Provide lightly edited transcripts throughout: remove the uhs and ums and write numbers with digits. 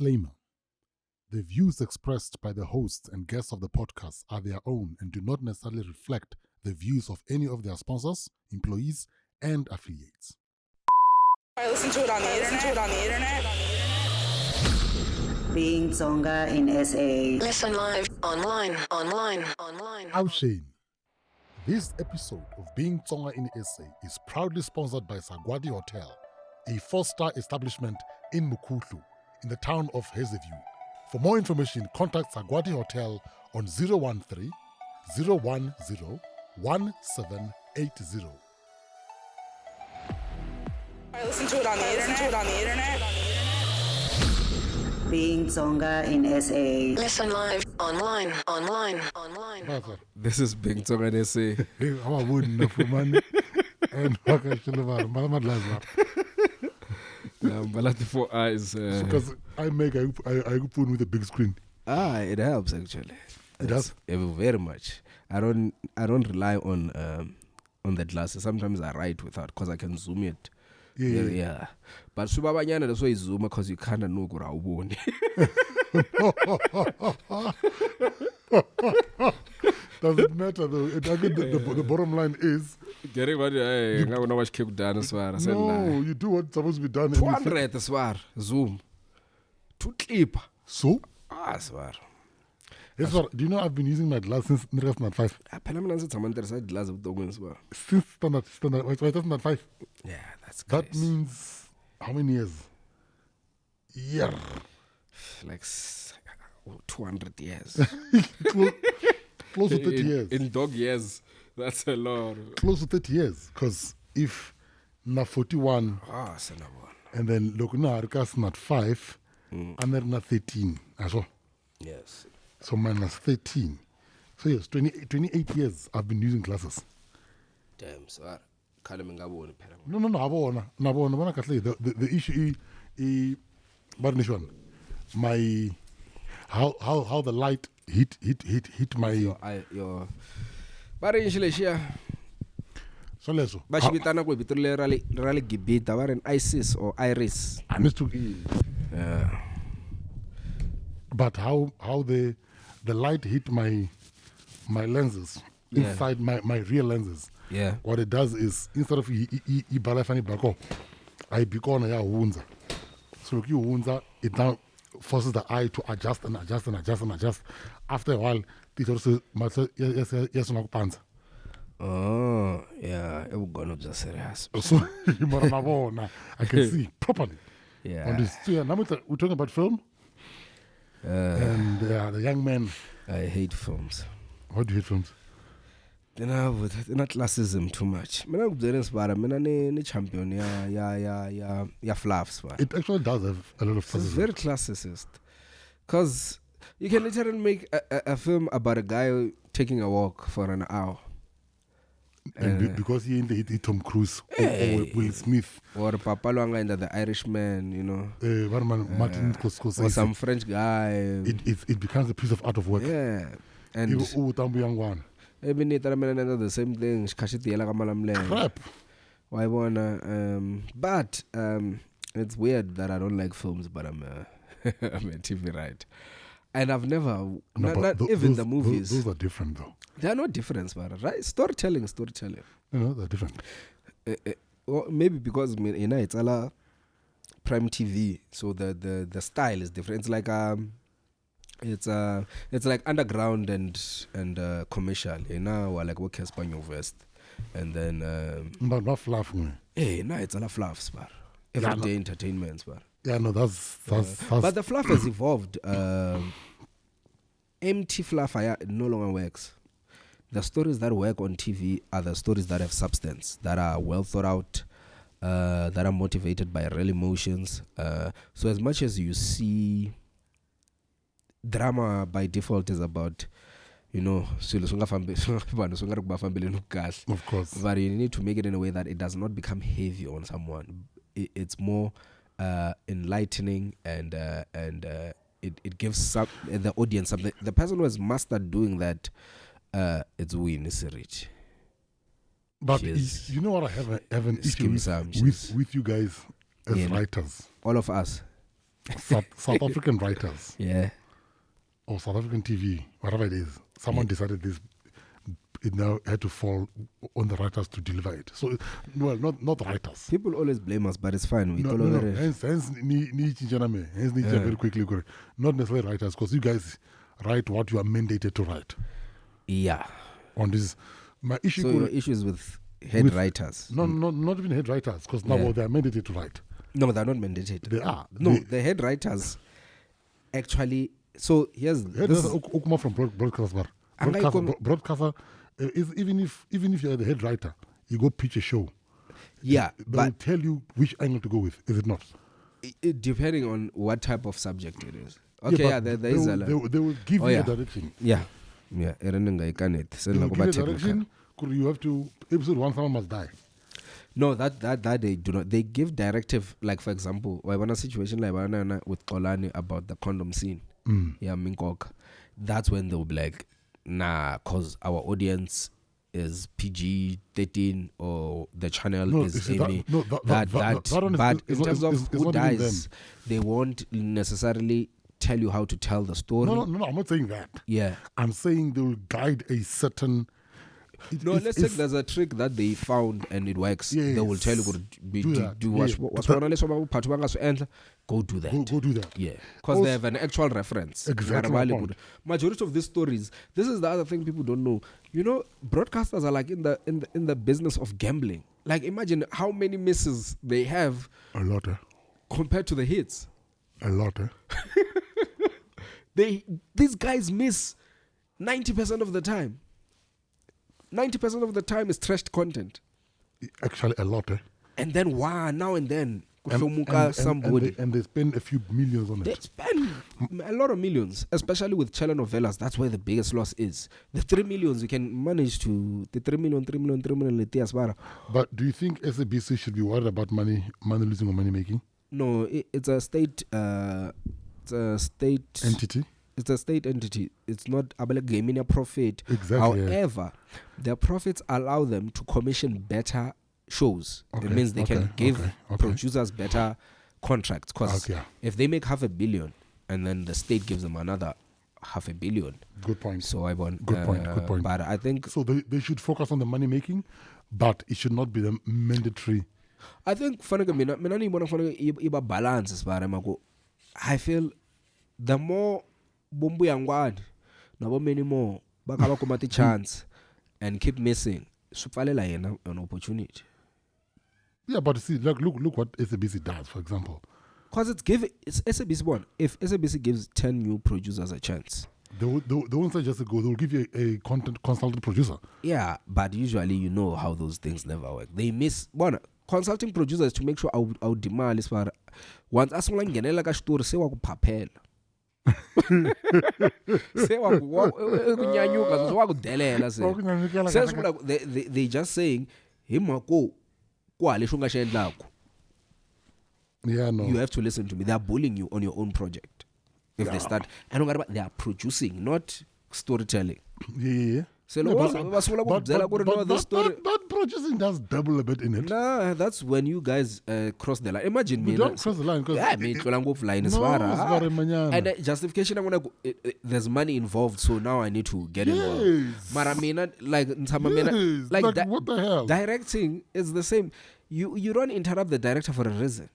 Disclaimer. The views expressed by the hosts and guests of the podcast are their own and do not necessarily reflect the views of any of their sponsors, employees, and affiliates. I listen to it on the internet. Being Tsonga in SA. Listen live, online. Shane. This episode of Being Tsonga in SA is proudly sponsored by Sagwadi Hotel, a 4-star establishment in Mukutlu, in the town of Hazeview. For more information, contact Sagwadi Hotel on 013 010 1780. I listen to it on the internet. Being Tsonga in SA. Listen live, online. This is Being Tsonga in SA. I wouldn't know for money. And But the 4 eyes. because I put with a big screen. It helps actually. It does? Very much. I don't rely on the glasses. Sometimes I write without because I can zoom it. Yeah. But subabanyana that's why you zoom because you kind of know kurawuboni. Does it matter though? The bottom line is Getting what I know much kick down as well. no, you do what's supposed to be done. 200 as well. Zoom. 2 clip. So? As well. Yes, sir. Do you know I've been using my glass since standard 5? Phela mina ngithi amandla glass ubudongweni as well. Since standard standard 5. Yeah, that's crazy. That means how many years? Yeah. Like 200 years. Close to 30 years. In dog years. That's a lot. Close to 30 years. Because if na 41 and then look now Arkas not 5 and then not 13 as well. Yes. So minus 13. So yes, 28 years I've been using glasses. Damn, so ngaboni phela. No, abona kahle. The issue is my how the light hit my your but initially so leso. ba shibitana ko bitro le rale gibita ba ren ISIS or Iris. I missed to Yeah. But how the light hit my lenses inside my real lenses. Yeah. What it does is instead of ibalafani bako, I become ya hunza. So look, you hunza, it now forces the eye to adjust. After a while, it also yes pants. Oh, yeah. It was gonna be serious. So I can see properly. Yeah. On this, so yeah, now we're talking about film. And the young man. I hate films. What do you hate films? Then I would not classism too much. Mina ngubuzela sibara mina ni champion ya fluffs ba. It actually does have a lot of It's very classicist. Cuz you can literally make a film about a guy taking a walk for an hour. And because he hit Tom Cruise or Will Smith or Papa Luanga in The Irishman, you know. Martin Scorsese. Or some French guy. It becomes a piece of art of work. Yeah. And the same thing. Crap. Why wanna but it's weird that I don't like films, but I'm a TV writer. And I've never not even the movies. Those are different though. They are not different, right? Storytelling. No, they're different. Well, maybe because it's a prime TV, so the style is different. It's like underground and commercial. Or like what Caspanyo West, and then but not fluff. It's a fluffs, but everyday entertainments, but. Yeah, no, that's but the fluff has evolved. Empty fluff no longer works. The stories that work on TV are the stories that have substance, that are well thought out, that are motivated by real emotions. So as much as you see drama by default is about, of course. But you need to make it in a way that it does not become heavy on someone. It's more enlightening and it gives the audience something. The person who has mastered doing that, it's Vuyani Bila. But you know what, I have an issue with you guys as writers. All of us. South African writers Yeah. or South African TV, whatever it is, someone decided this. It now had to fall on the writers to deliver it. So, well, not the writers. People always blame us, but it's fine. We No. Hence, very quickly. Not necessarily writers, because you guys write what you are mandated to write. Yeah. On this, my issue. So your issues with head writers? Not even head writers, because now they are mandated to write. No, they're not mandated. They are. No, the head writers actually. So here's this. Okuma from broadcaster. Broadcaster is even if you're the head writer, you go pitch a show. Yeah, They'll tell you which angle to go with. Is it not? Depending on what type of subject it is. Okay, there is a. They will give you a direction. Yeah. They will give you a direction. You have to episode 1 someone must die. No, that they do not. They give directive, like for example, I want a situation like with Kolani about the condom scene. Yeah, Minkok. That's when they'll be like, nah, cause our audience is PG-13 or the channel is Amy. But in terms of who dies, they won't necessarily tell you how to tell the story. No, I'm not saying that. Yeah. I'm saying they will guide a certain... Let's say there's a trick that they found and it works. Yes. They will tell you do what's going on. Go do that. Go do that. Yeah, because they have an actual reference. Exactly. Majority of these stories. This is the other thing people don't know. You know, broadcasters are like in the business of gambling. Like, imagine how many misses they have. A lot. Compared to the hits. A lot. These guys miss 90% of the time. 90% of the time is trashed content. Actually, a lot. And then now and then, somebody. And they spend a few millions on it. They spend a lot of millions, especially with telenovelas. That's where the biggest loss is. The 3 millions you can manage to the 3 million. But do you think SABC should be worried about money losing or money making? No, it's a state. It's a state entity. It's a state entity. It's not about gaming a profit. Exactly. However, their profits allow them to commission better shows. It means they can give producers better contracts. Because if they make 500 million and then the state gives them another 500 million. Good point. So I want. Good point. But I think so. They should focus on the money making, but it should not be the mandatory. I think I feel the more Bumbu Yangwad, no many more, Bakabakumati chance and keep missing. An opportunity. Yeah, but see, look what SABC does, for example. Because it's SABC one. If SABC gives 10 new producers a chance, they won't say just go. They will give you a content consultant producer. Yeah, but usually you know how those things never work. They miss one consulting producers to make sure our demand is for once as long as like a story say waku papel. Say they just saying him yeah, no. You have to listen to me. They are bullying you on your own project. If they start, they are producing, not storytelling. Yeah. So but producing does double a bit in it. Nah, that's when you guys cross the line. Imagine me. Don't cross the line because and justification. There's money involved, so now I need to get involved. But I mean, like what the hell? Directing is the same. You don't interrupt the director for a reason.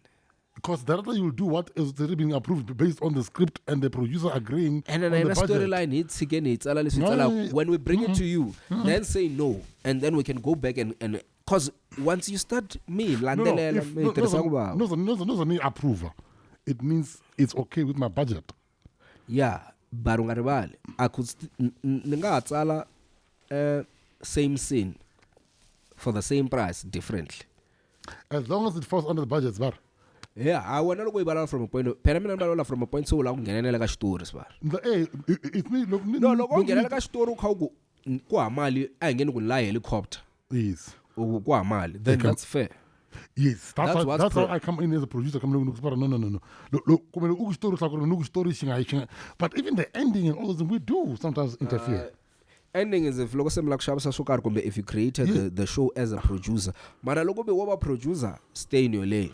Because director you'll do what is being approved based on the script and the producer agreeing. And then a storyline hits again. When we bring it to you, then say no, and then we can go back and because once you start approval, it means it's okay with my budget. Yeah, but I could same scene for the same price differently. As long as it falls under the budget, but. Yeah, I want to go from a point. From a point so long, get like a story. It's me. No, get like a story. How Mali and get lie helicopter. Yes. Then that's fair. Yes, that's how I come in as a producer. No. Look, but even the ending and all those things we do sometimes interfere. Ending is if you created the show as a producer. But a producer, stay in your lane.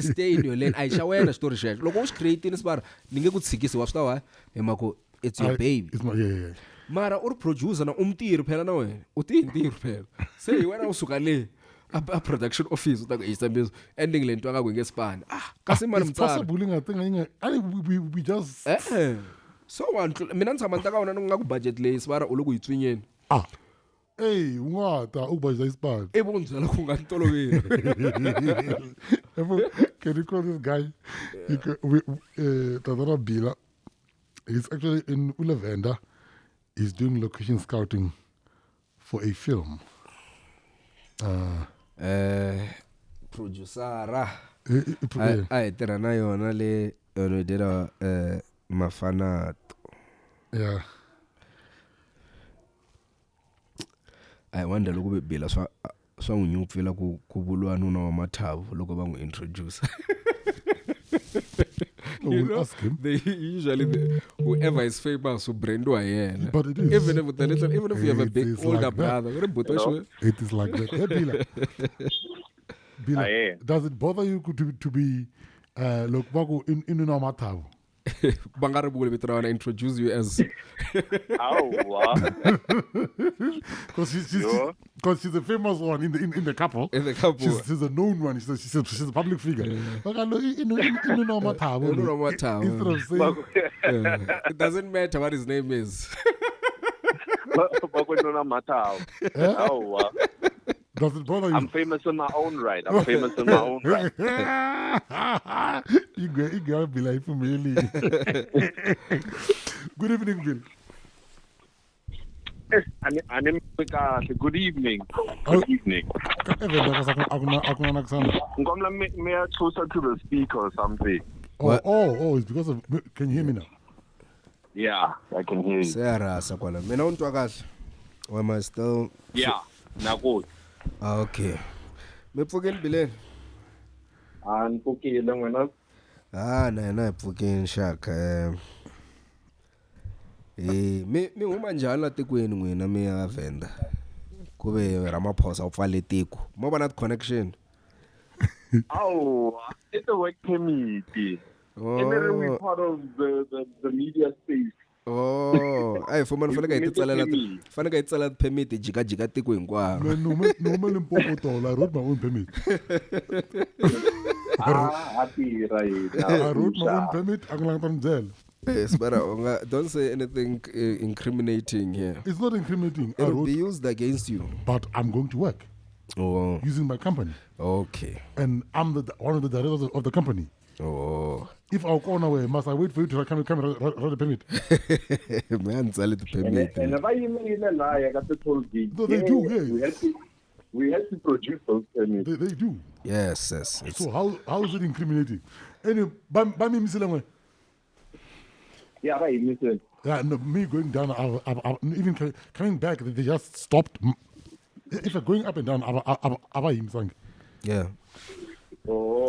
Stay in your lane. I shall wear a story share. Look, what's creating this bar? Ninga could seek is what's the why? It's your baby. It's my yeah. Mara or producer na umtir pela na we. Uti ntir pela. Say when I was sukale a production office utaka East Ambulance ending lane to anga kwenge span. Kasi mara It's possible we just so one mina ntsamanta ka wona ngaku budget le sibara oloku yitswinyeni. Hey, ungata ubaza ispan. Ebonzela kungantolovela. Can you call this guy? Mathabo Bila. He's actually in Lavender. He's doing location scouting for a film. Producer. I tera na yona le ono dira mafanato. Yeah. I wonder lokho Bila swa ngunyupfela ku bulwana una wa Mathabo lokho bangu introduce. We'll ask him. They usually whoever is famous who brand yena. But it is. Even if you have a big older like brother, it is like that. Hey, Bila, does it bother you to be look in Mathabo? Bangare bule betra introduce you as wow. Because she's a famous one in the couple. In the couple, she's a known one. She's a public figure. But Mathabo. Instead of saying, it doesn't matter what his name is. Does it bother you? I'm famous in my own right. You gotta be like for me. Good evening, Bill. Good evening. May I closer to the speaker or something? Oh, it's because of. Can you hear me now? Yeah, I can hear you. Sarah, sakwala. Mina untwa kahle. Or am I still? Yeah, now good. Okay. Me pfukeni bileni. Nipfukile wena. Na pfukeni shaka. Mi huma njhani la tikweni n'wina mi ya Venda? Kube Ramaphosa u pfale tiko. Mo vona connection. It's a work permit. And then we're part of the media space. Ay fumana fanele ka itsala permit jika tiko hinkwaro. No Limpopo toll. I wrote my own permit. Happy right. I wrote my own permit. I'm jail. Yes, but don't say anything incriminating here. It's not incriminating. It will be used against you. But I'm going to work. Using my company. Okay. And I'm one of the directors of the company. If I'll go away, must I wait for you to come and write the permit? Man, sell it the permit. And if I got the toll gate. No, they do, yes. We have to produce those permits. They do. Yes. So how is it incriminating? Anyway, by me, Mr. Yeah, right, listen. Yeah, no, me going down, even coming back, they just stopped. If I'm going up and down, yeah.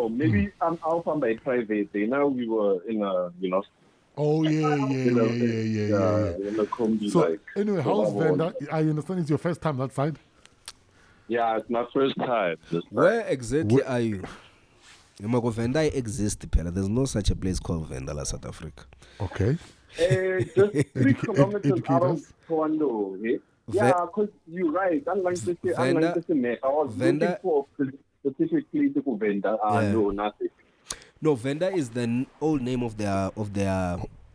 Maybe I'm out on my private day. Now we were in a, Oh, yeah. In a combi, so, anyway, how's Venda? I understand it's your first time that side? Yeah, it's my first time. Where exactly are you? Venda exists, there's no such a place called Venda, la South Africa. Okay. Just 3 kilometers out of Tondo. Yeah, because you're right. Unlike this, I was looking for specifically to Venda. No, nothing. No, Venda is the old name of their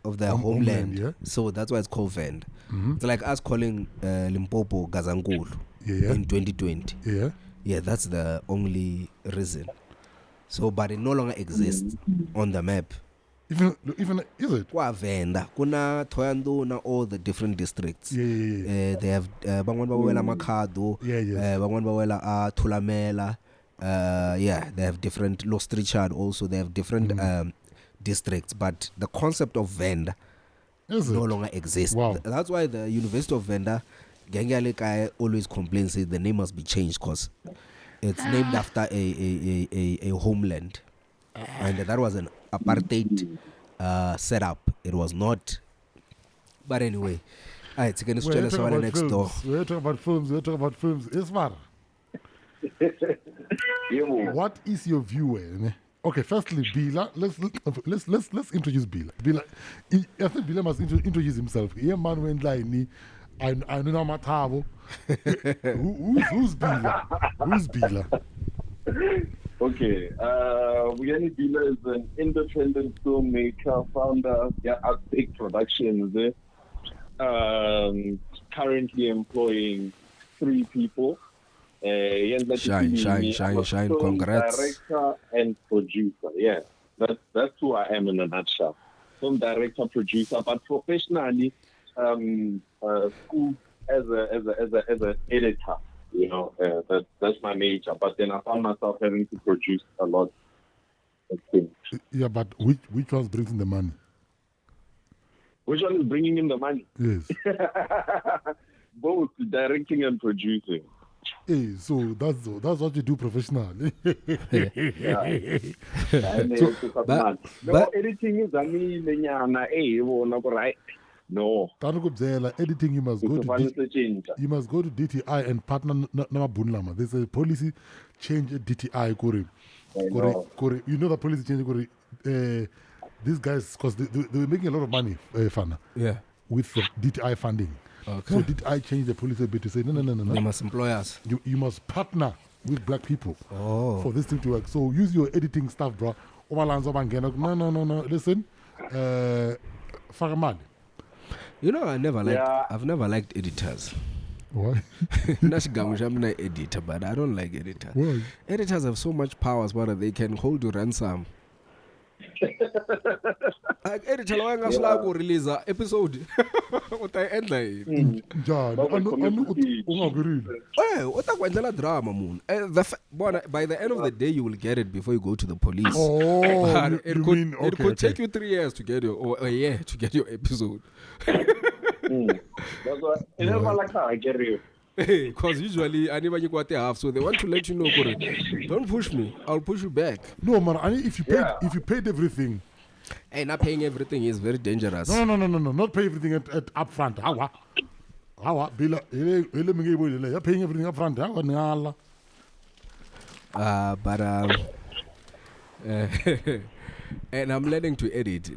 homeland. Yeah? So that's why it's called Venda. Mm-hmm. It's like us calling Limpopo Gazankulu in 2020. Yeah. Yeah, that's the only reason. So, but it no longer exists on the map. Even is it? Kwa Venda, kuna Thoyando na all the different districts. Yeah. They have bangwan bawela Makhado. Bangwan bawela Thulamela. They have different Lost Richard also. They have different districts, but the concept of Venda no longer exists. Wow. That's why the University of Venda, Gengyaleka always complains that the name must be changed because it's named after a homeland, and that was an apartheid setup. It was not. But anyway, it's going to stretch us over next door. We're talking about films. Ismar. What is your view? Okay, firstly, Bila. Let's introduce Bila. Bila, I think Bila must introduce himself. Yeah, man, when line, I know Mathabo. Who's Bila? Who's Bila? Okay, Vuyani Bila is an independent filmmaker, founder, Arctic Productions. Currently employing 3 people. Shine, congrats. Director and producer. Yeah, that's who I am in a nutshell. Film director, producer, but professionally, school as a editor. You know, that's my major. But then I found myself having to produce a lot of things. Yeah, but which one's bringing the money? Which one is bringing in the money? Yes. Both directing and producing. Hey, so that's what you do professionally. But editing is right. No. Editing you must go to DTI and partner Bunlama. There's a policy change at DTI Kore. You know the policy change these guys, because they were making a lot of money, Fana. Yeah. With the DTI funding. Okay. So DTI changed the policy a bit to say no. They must employ us. You must partner with black people for this thing to work. So use your editing stuff, bro. No. Listen, Faramad. You know, I've never liked editors. Why? I'm not editor, but I don't like editors. Why? Editors have so much power as well, they can hold you ransom. Like editor lo release a episode what I end like drama moon by the end of the day you will get it before you go to the police. It could take you 3 years to get or a year to get your episode. That's why I never like how I get you. Because usually I never you got half, so they want to let you know, don't push me, I'll push you back. No man, I mean, if you paid everything. Hey, not paying everything is very dangerous. No, not pay everything at upfront. How Bila, you're paying everything upfront. And I'm learning to edit.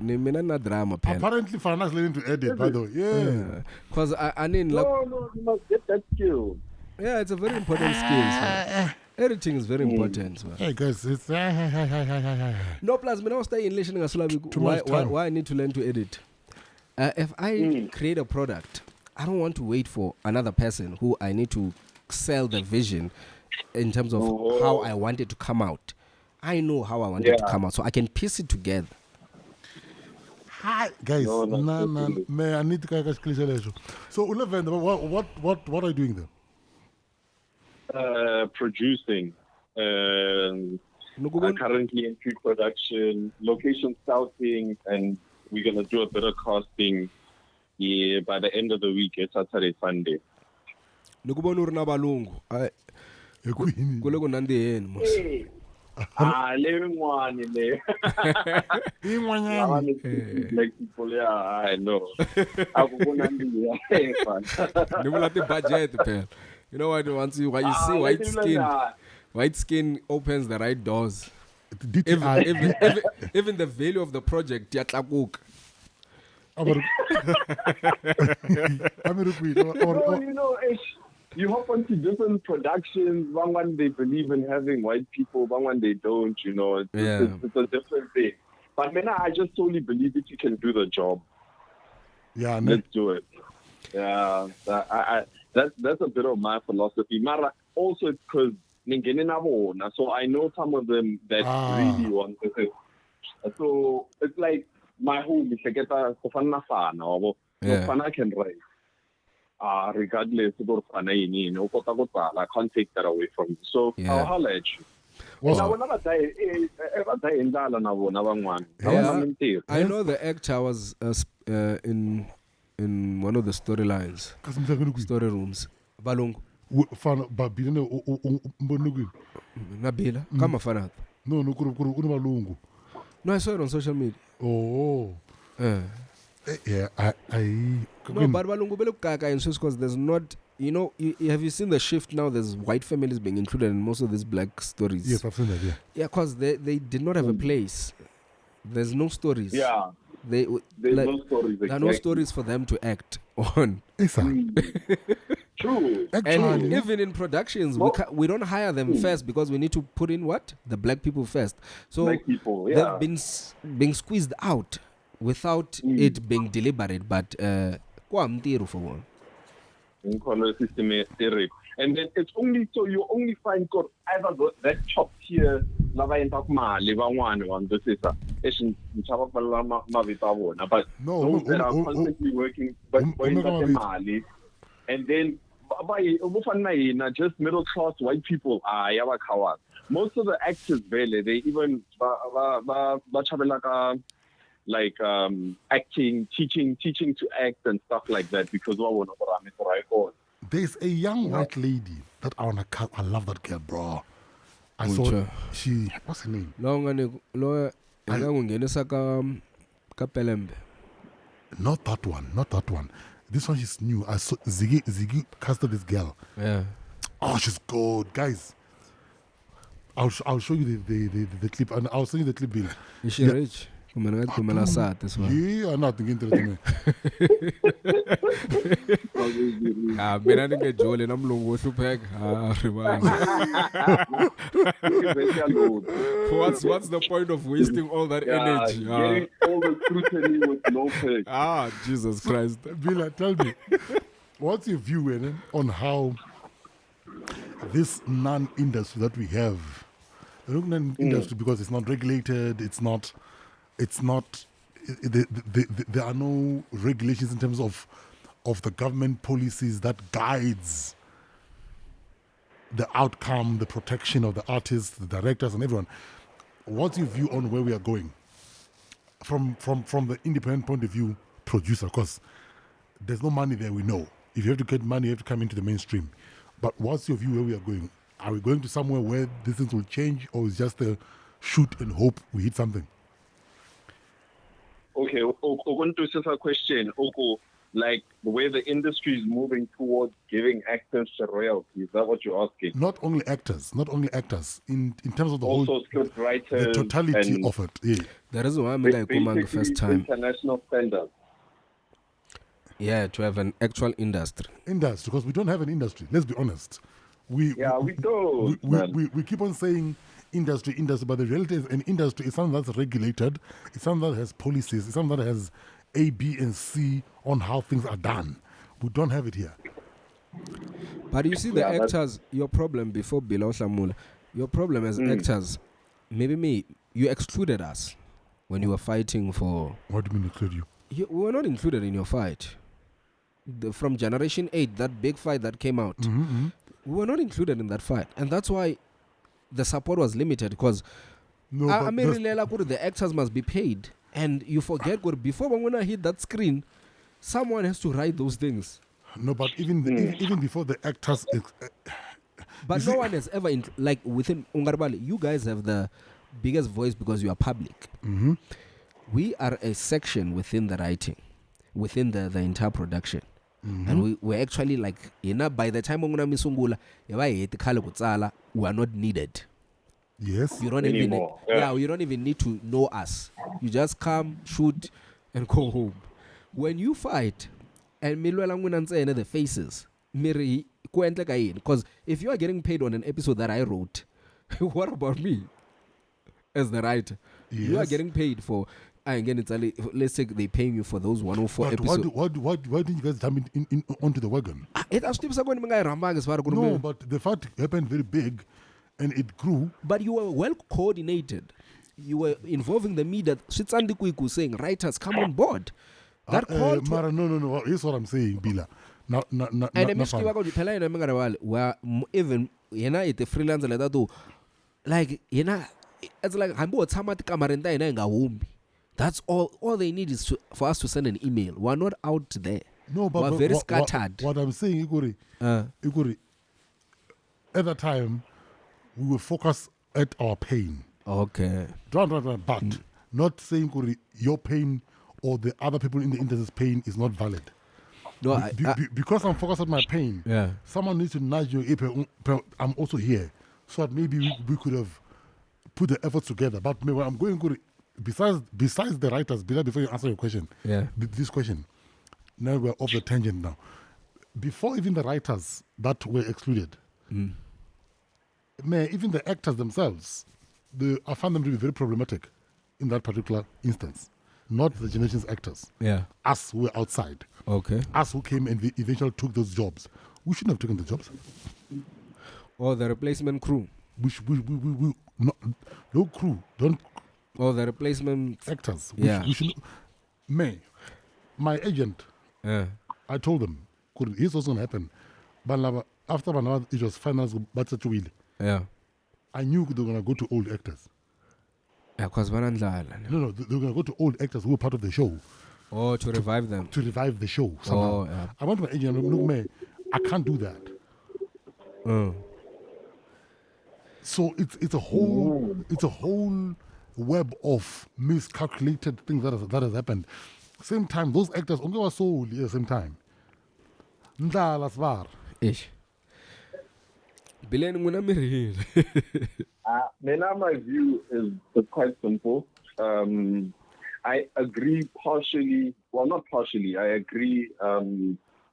Drama pen. Apparently, Fana's learning to edit, by the way. Yeah. Because I need No, you must get that skill. Yeah, it's a very important skill. Editing is very important. Hey guys, it's no plus me now stay in listening as why I need to learn to edit. If I create a product, I don't want to wait for another person who I need to sell the vision in terms of how I want it to come out. I know how I want it to come out, so I can piece it together. Hi guys, man, I need to catch. So what are you doing there? Producing. I'm currently in pre-production, location scouting, and we're gonna do a bit of casting by the end of the week. It's Saturday, Sunday. Living one in there. Like people, yeah, I know. Budget, you know what? Once you see white skin opens the right doors. Even the value of the project, you hop onto different productions. One they believe in having white people, one they don't. You know, it's a different thing. But man, I just solely believe that you can do the job. Yeah, let's do it. Yeah, that's a bit of my philosophy. Mara also because so I know some of them that really want it. So it's like my home is like Fana can write. Regardless of I can't take that away from you. So I'll holler at you. I know the actor was in one of the storylines, story rooms. Balungu. Nabila, come on, no, I saw it on social media. Oh. Yeah, I no, but Balungu because there's not have you seen the shift now? There's white families being included in most of these black stories. Yes, I've seen that. Yeah. Yeah, because they did not have a place. There's no stories. Yeah. There's no stories. There are no stories for them to act on. True. And even in productions, we don't hire them first because we need to put in what? The black people first. So black people, yeah. they've been squeezed out without it being deliberate. But for one. And then it's only so you only find either that top tier lava mali on this is but those that are constantly working but mali, and then just middle class white people most of the actors really they even like acting, teaching to act and stuff like that because there's a young white lady that I wanna cut. I love that girl, bro. I saw she. What's her name? Not that one. Not that one. This one is new. I saw Ziggy casted this girl. Yeah. Oh, she's good, guys. I'll show you the clip and I'll send you the clip, Bill. Is she rich? Yeah, I'm not thinking to me. I didn't get Joel and I'm low to peg. What's the point of wasting all that energy? Getting all the scrutiny with no peg. Jesus Christ. Bila, tell me, what's your view on how this non-industry that we have, the non-industry because it's not regulated, there are no regulations in terms of the government policies that guides the outcome, the protection of the artists, the directors, and everyone. What's your view on where we are going from the independent point of view, producer? Because there's no money there, we know. If you have to get money, you have to come into the mainstream. But what's your view where we are going? Are we going to somewhere where these things will change, or is just a shoot and hope we hit something? Okay, going to answer a question. Like the way the industry is moving towards giving actors the royalties. Is that what you're asking? Not only actors. In terms of the also whole script writers, the totality of it. Yeah. That is why I'm like the first time. International standards. Yeah, to have an actual industry. Because we don't have an industry. Let's be honest. We don't. We keep on saying industry, but the reality is an industry is something that's regulated. It's something that has policies. It's something that has A, B, and C on how things are done. We don't have it here. But you see, the actors, your problem before Bila Shamula, your problem as actors, maybe you excluded us when you were fighting for. What do you mean exclude you? We were not included in your fight. From Generation 8, that big fight that came out, we were not included in that fight. And that's why the support was limited, because the actors must be paid. And you forget, before when I hit that screen, someone has to write those things. No, but even before the actors... but no one has ever... within Ungarbali, you guys have the biggest voice because you are public. Mm-hmm. We are a section within the writing, within the entire production. Mm-hmm. And we're actually by the time we are not needed. Yes. You don't anymore. You don't even need to know us. You just come, shoot, and go home. When you fight, and the faces, because if you are getting paid on an episode that I wrote, what about me as the writer? Yes. You are getting paid for. Let's say they paying you for those 104 episodes. Why didn't you guys jump in onto the wagon? No, but the fight happened very big, and it grew. But you were well coordinated. You were involving the media. Saying writers come on board. That call. No. Here's what I'm saying, Bila. And even it's a freelancer like that. It's like that's all they need is for us to send an email. We're not out there. No, but we're very scattered. What I'm saying, Iguri, at that time, we were focused at our pain. Okay. But not saying, Iguri, your pain or the other people in the industry's pain is not valid. No, because I'm focused on my pain. Yeah. Someone needs to nudge you. I'm also here, so that maybe we could have put the efforts together. But maybe I'm going to besides the writers. Before you answer your question, this question. Now we're off the tangent now. Before even the writers that were excluded, even the actors themselves, I found them to be very problematic in that particular instance. Not the Generations actors. Yeah. Us who were outside. Okay. Us who came and eventually took those jobs. We shouldn't have taken the jobs. Or the replacement crew. No crew. Don't. Or the replacement actors. Yeah. We should. My agent. Yeah. I told them, here's what's going to happen. But after it was finalized, yeah. I knew they were going to go to old actors. Yeah, because no, they were going to go to old actors who were part of the show. Oh, to revive them. To revive the show somehow. Oh, yeah. I went to my agent and look, man, I can't do that. So it's a whole web of miscalculated things that has happened. Same time, those actors only were sold at the same time. Ish. Bileni nguna mirihile. My view is quite simple. I agree partially, well, not partially, I agree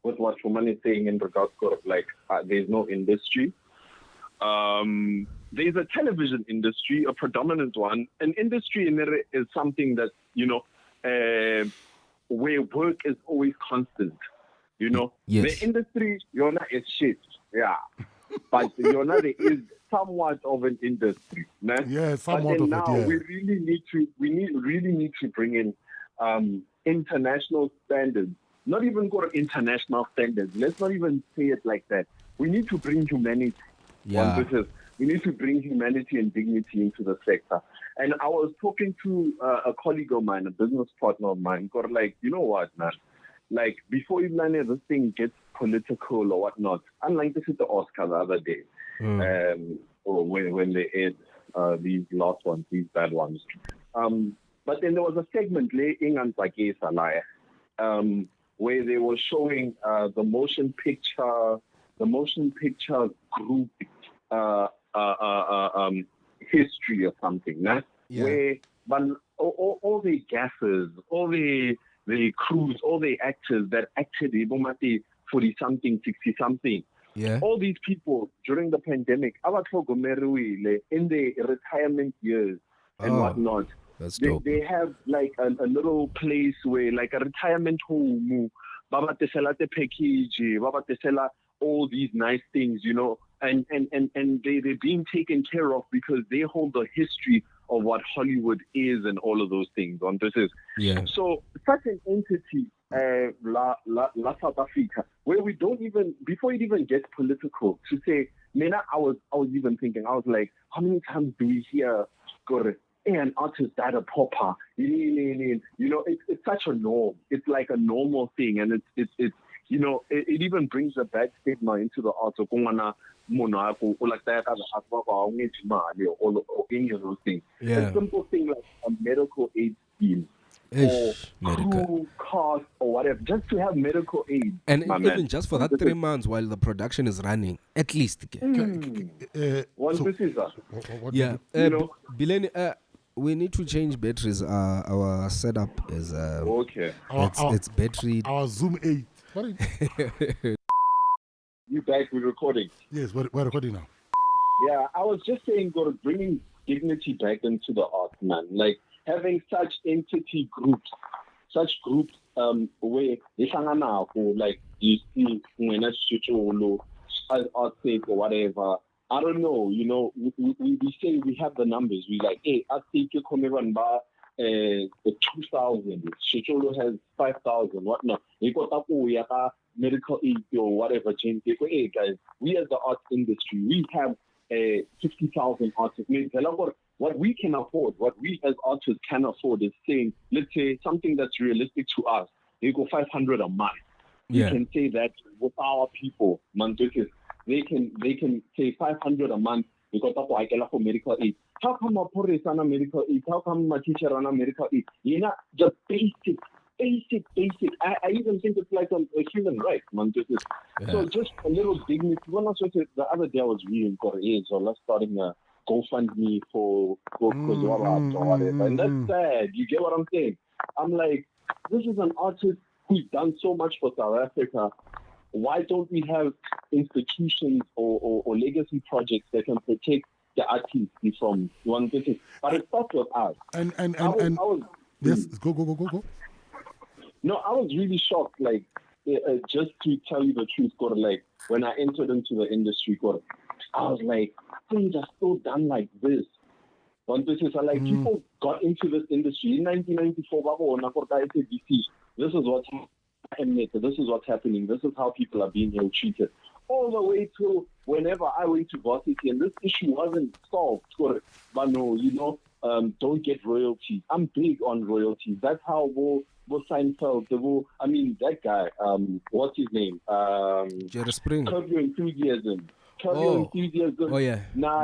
with what Vuyani is saying in regards to there's no industry. There's a television industry, a predominant one. An industry in there is something that, where work is always constant. Yes. The industry, is shit. Yeah. But there is somewhat of an industry. Nah? Yeah, somewhat but of now it. Yeah. We really need to bring in international standards. Not even go to international standards. Let's not even say it like that. We need to bring humanity. Yeah. We need to bring humanity and dignity into the sector. And I was talking to a colleague of mine, a business partner of mine, got you know what, man? Before even this thing gets political or whatnot, unlike this at the Oscar the other day, or when they aired these last ones, these bad ones. But then there was a segment where they were showing the motion picture group history or something, nah? Yeah. Where all the gaffers, all the crews, all the actors that acted 40-something, 60-something. Yeah. All these people during the pandemic, in their retirement years and whatnot, that's dope. They have a little place where a retirement home, package, all these nice things, and they're being taken care of because they hold the history of what Hollywood is and all of those things. So such an entity, La South Africa, where we don't even, before it even gets political, to say, I was even thinking, I was like, how many times do we hear, an artist died a pauper? It's such a norm. It's like a normal thing, and it's it even brings a bad stigma into the arts of or any of those things. Yeah. A simple thing like a medical aid scheme or crew, cast or whatever, just to have medical aid. And even just for that 3 months while the production is running, at least. Bileni, we need to change batteries. Our setup is okay. It's battery. Our Zoom 8. You back with recording? Yes, we're recording now. Yeah, I was just saying, bringing dignity back into the art, man. Having such entity groups, where you see when as artists or whatever. I don't know. We say we have the numbers. We hey, I think you come around by 2,000. Shecholo has 5,000. Whatnot. You got medical aid or whatever. Hey guys, we as the art industry, we have 50,000 artists. What we can afford, what we as artists can afford is saying, let's say something that's realistic to us. They go 500 a month. Yeah. We can say that with our people, man, because they can say 500 a month because that's why I get for medical aid. How come a police on a medical aid? How come my teacher on a medical aid? Just basic. I even think it's like a human right, man. So just a little dignity. When I said the other day I was reading Korea, so let's starting a GoFundMe for Kozwara or whatever. And that's sad. You get what I'm saying? I'm like, this is an artist who's done so much for South Africa. Why don't we have institutions or legacy projects that can protect the artists from one thing? But it starts with us. Yes, go. No, I was really shocked. Like, just to tell you the truth, like when I entered into the industry, I was like, things are still done like this. One business, like people got into this industry in 1994. This is what's happening. This is what's happening. This is how people are being ill-treated. All the way to whenever I went to varsity, and this issue wasn't solved. But no, don't get royalties. I'm big on royalties. That's how Seinfeld, that guy, what's his name? Jerry Springer. Curb Your Enthusiasm. Oh yeah. Nah.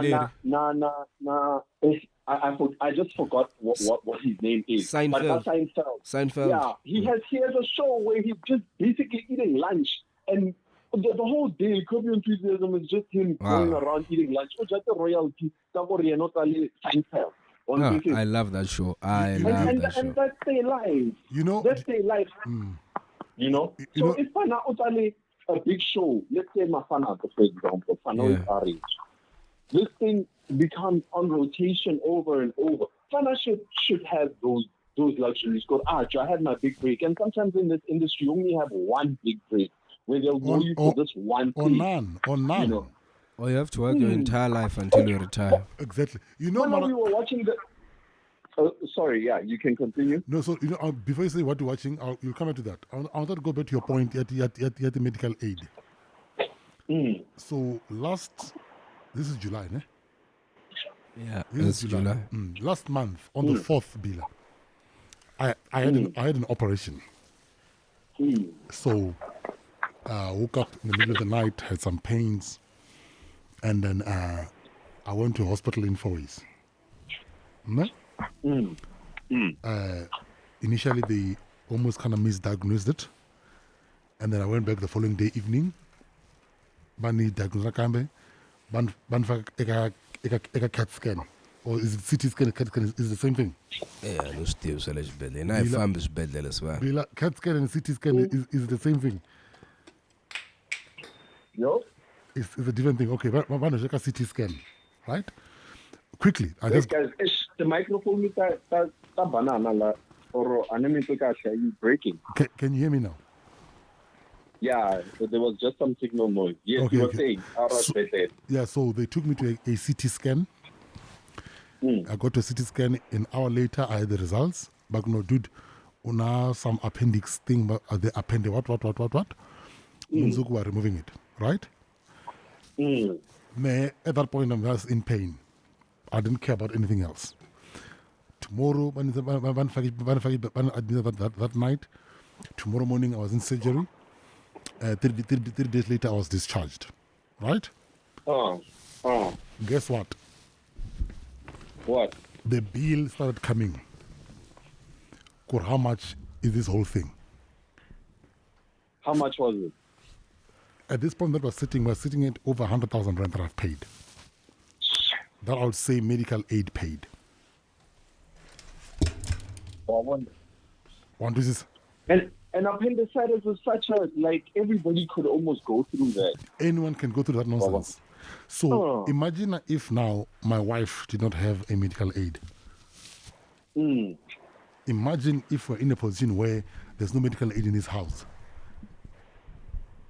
I just forgot what his name is. Seinfeld. But Seinfeld. Yeah, he has a show where he's just basically eating lunch, and the whole day, Curb Your Enthusiasm is just him going around eating lunch. Oh, just a royalty. Seinfeld. I love that show. And that's their life. That's their life. So if Fana Otale, a big show, let's say Mafana, for example, Fana is arranged. This thing becomes on rotation over and over. Fana should have those luxuries. I had my big break. And sometimes in this industry, you only have one big break where they'll go you for this one thing. Or none. Or you have to work your entire life until you retire. Exactly. We were watching the... sorry, yeah, you can continue. No, so, before you say what you're watching, you'll come back to that. I wanted to go back to your point at the medical aid. So, this is July, ne? Yeah, this is July. Last month, on the 4th, Bila, I had an operation. So, I woke up in the middle of the night, had some pains, and then I went to hospital in 4 ways. Initially, they almost kind of misdiagnosed it, and then I went back the following day evening. Bani diagnosed kambe, ban CAT scan, or is it CT scan? CAT scan is the same thing. Yeah, no still so let's bed. And I found this bed as well. CAT scan and CT scan is the same thing. No, it's a different thing. Okay, but one check a CT scan, right? Quickly, guys, the microphone is that banana or you breaking. Can you hear me now? Yeah, there was just some signal noise. Yes, okay, you were saying. So they took me to a CT scan. I got to a CT scan. An hour later, I had the results. But no, dude, una some appendix thing. But the appendix, what? Munzuku were removing it, right? At that point, I was in pain. I didn't care about anything else. Tomorrow, that night, tomorrow morning, I was in surgery. 3 days later, I was discharged. Right? Guess what? What? The bill started coming. How much is this whole thing? How much was it? At this point, we're sitting at over 100,000 rand that I've paid. That I would say medical aid paid. One this is. And appendicitis was such a, everybody could almost go through that. Anyone can go through that nonsense. So imagine if now my wife did not have a medical aid. Imagine if we're in a position where there's no medical aid in this house.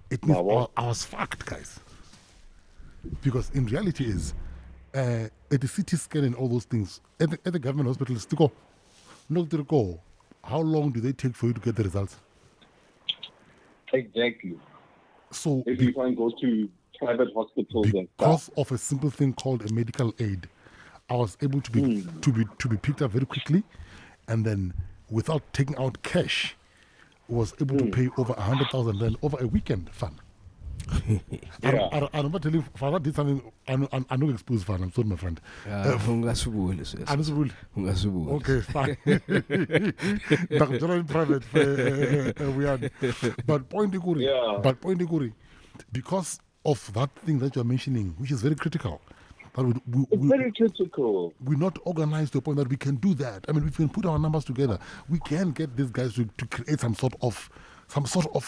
It means I was fucked, guys. Because in reality is, at the CT scan and all those things, at the government hospitals, how long do they take for you to get the results? Exactly. So if you can't go to private hospitals and stuff. Because of a simple thing called a medical aid, I was able to be picked up very quickly, and then without taking out cash, was able to pay over 100,000 rand over a weekend fund. I'm not telling you, Father did something, I'm not exposed, Father. I'm sorry, my friend. Ungasubuli sis. Anusubuli. Ungasubuli. Okay, fine. In private, Vuyani. But point Ikuri, because of that thing that you're mentioning, which is very critical. That It's very critical. We're not organized to a point that we can do that. I mean, we can put our numbers together. We can get these guys to create some sort of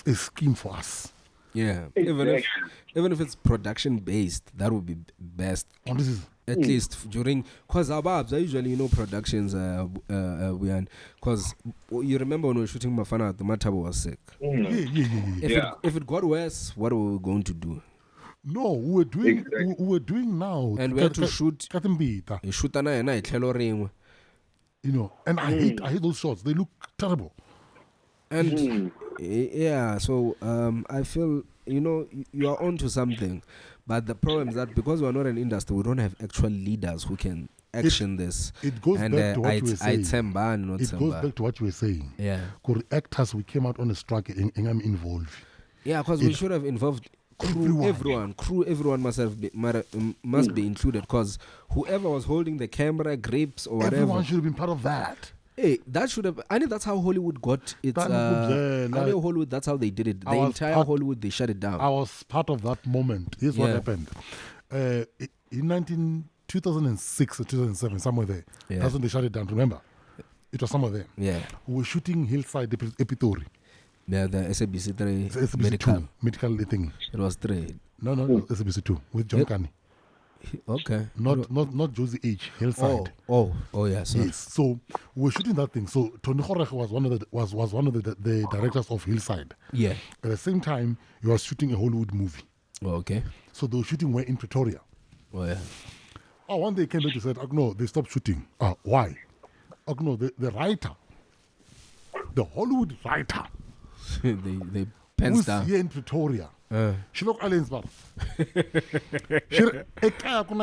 a scheme for us. Yeah. Exactly. Even if it's production based, that would be best. And this is At least during, because our babs are usually, productions, because you remember when we were shooting Mafana, the Mathabo was sick. If it got worse, what were we going to do? no, we were doing now. And we had to shoot. And I hate those shots. They look terrible. And yeah, so I feel you are onto something, but the problem is that because we're not an industry, we don't have actual leaders who can action this. It goes back to what you were saying. It goes back to what you were saying. Yeah, because actors, we came out on a strike and I'm involved. Yeah, because we should have involved everyone must be included, because whoever was holding the camera, grips or whatever, everyone should have been part of that. Hey, that should have. I think that's how Hollywood got its. Hollywood, that's how they did it. The entire Hollywood, they shut it down. I was part of that moment. Here's what happened. In 2006 or 2007, somewhere there. Yeah. That's when they shut it down. Remember, it was somewhere there. Yeah, we were shooting Hillside Epitori. Yeah, the SABC 3 SABC medical thing. It was 3. No, SABC 2 with John Kani. Okay. Not Josie H. Hillside. Oh, yeah. Sorry. Yes. So we're shooting that thing. So Tony Horech was one of the directors of Hillside. Yeah. At the same time, he was shooting a Hollywood movie. Oh, okay. So they were shooting where in Pretoria. Oh yeah. One day came back and said, no, they stopped shooting. Why? No, the writer, the Hollywood writer, they pens down. Here in Pretoria. She look aliens, bar. She a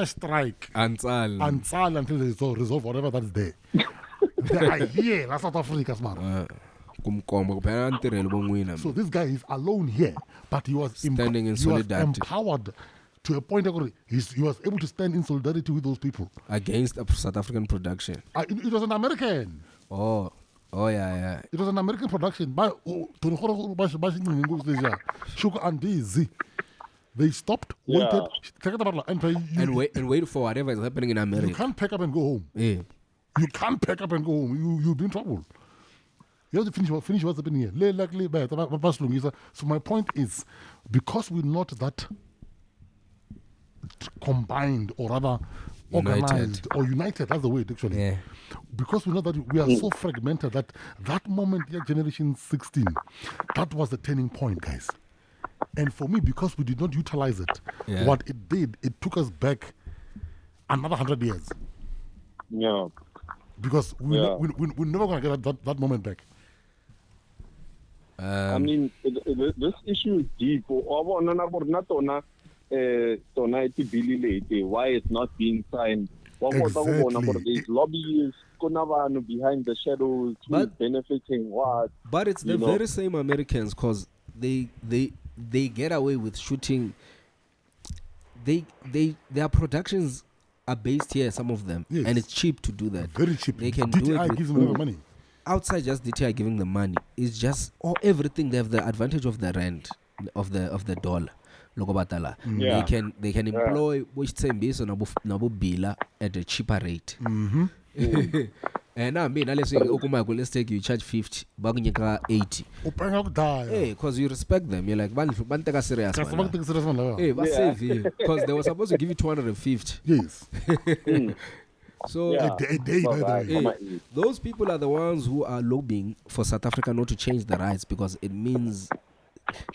strike. Ansal until they resolve whatever that is there. They are here, that's South Africa, man. So this guy is alone here, but he was standing in solidarity. Was empowered to a point where he was able to stand in solidarity with those people against a South African production. It was an American. Oh yeah. It was an American production. They stopped, waited, and wait for whatever is happening in America. You can't pack up and go home. Yeah. You can't pack up and go home. You'll be in trouble. You have to finish what's happening here. So my point is, because we're not that combined, or rather organized or united, that's the word actually. Yeah. Because we know that we are so fragmented that moment, generation 16, that was the turning point, guys. And for me, because we did not utilize it, what it did, it took us back another 100 years. Yeah. Because we're never going to get that moment back. I mean, this issue is deep. Why it's not being signed. Exactly. These lobbyists behind the shadows, who's benefiting what. But it's the very same Americans, because they get away with shooting. Their productions are based here, some of them, and it's cheap to do that. Very cheap. They can DTI do it gives them a lot of money. Outside just DTI giving them money. It's just everything. They have the advantage of the rand of the dollar. They can employ which Nabo Bila at a cheaper rate. And I mean, let's take you charge 50, 80. Hey, because you respect them. You're like, serious. Hey, because they were supposed to give you 250. Yes. So a day, by the way. Those people are the ones who are lobbying for South Africa not to change the rights, because it means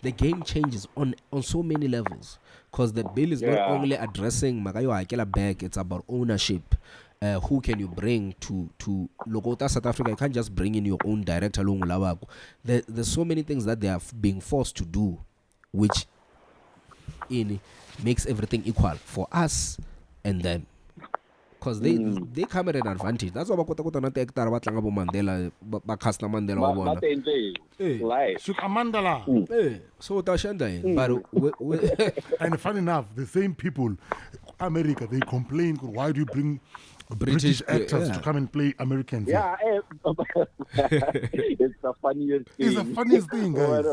the game changes on so many levels. Because the bill is not only addressing Magayo Akela back, it's about ownership. Who can you bring to Logota South Africa? You can't just bring in your own director. There's so many things that they are being forced to do, which makes everything equal for us and them. because they come at an advantage. That's why bakota kota na actor ba tlanga bo Mandela ba cast na Mandela wa bona. But they life. Shook Amandala. So ta shanda but And funny enough, the same people, America, they complain, why do you bring British actors to come and play Americans? Yeah, it's the funniest thing. It's the funniest thing, guys.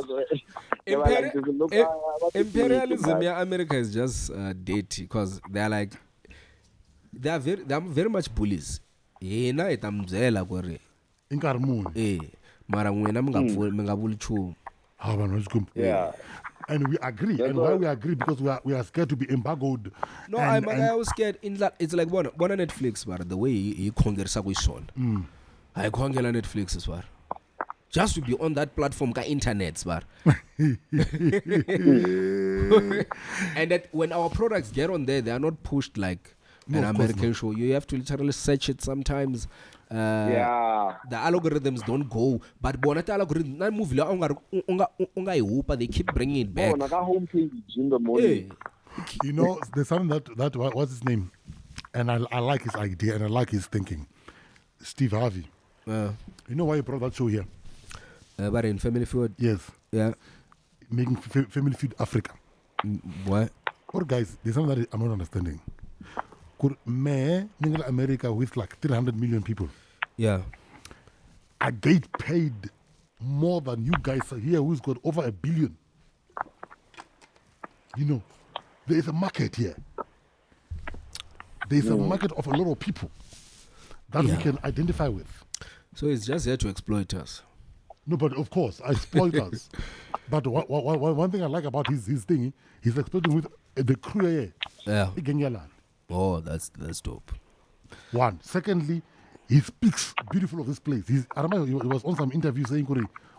Imperialism in America is just dirty because they're like they're very much bullies. Yena itamzela gore Inkarmuni. mara mwena mngavuli chumu. Yeah. And we agree. And why we agree? Because we are scared to be embargoed. No, I was scared in that it's like one Netflix, but the way he congersa with son. I congela Netflix as well. Just to be on that platform ka internet, bar. And that when our products get on there, they are not pushed like an American show. You have to literally search it sometimes. The algorithms don't go, but bonata algorithm na movie la unga ihupa, they keep bringing it back. Oh, home page in the morning. You know, there's something that what's his name, and I like his idea and I like his thinking. Steve Harvey. You know why he brought that show here? But in Family Feud. Yes. Yeah. Making Family Feud Africa. What? Or guys, there's something that I'm not understanding. Could America with like 300 million people? Yeah. I get paid more than you guys here who's got over 1 billion. You know, there is a market here. There is a market of a lot of people that we can identify with. So it's just here to exploit us. No, but of course, exploit us. But one thing I like about his thing, he's exploiting with the crew here. Yeah. Oh, that's dope. One. Secondly, he speaks beautiful of this place. I remember he was on some interview saying,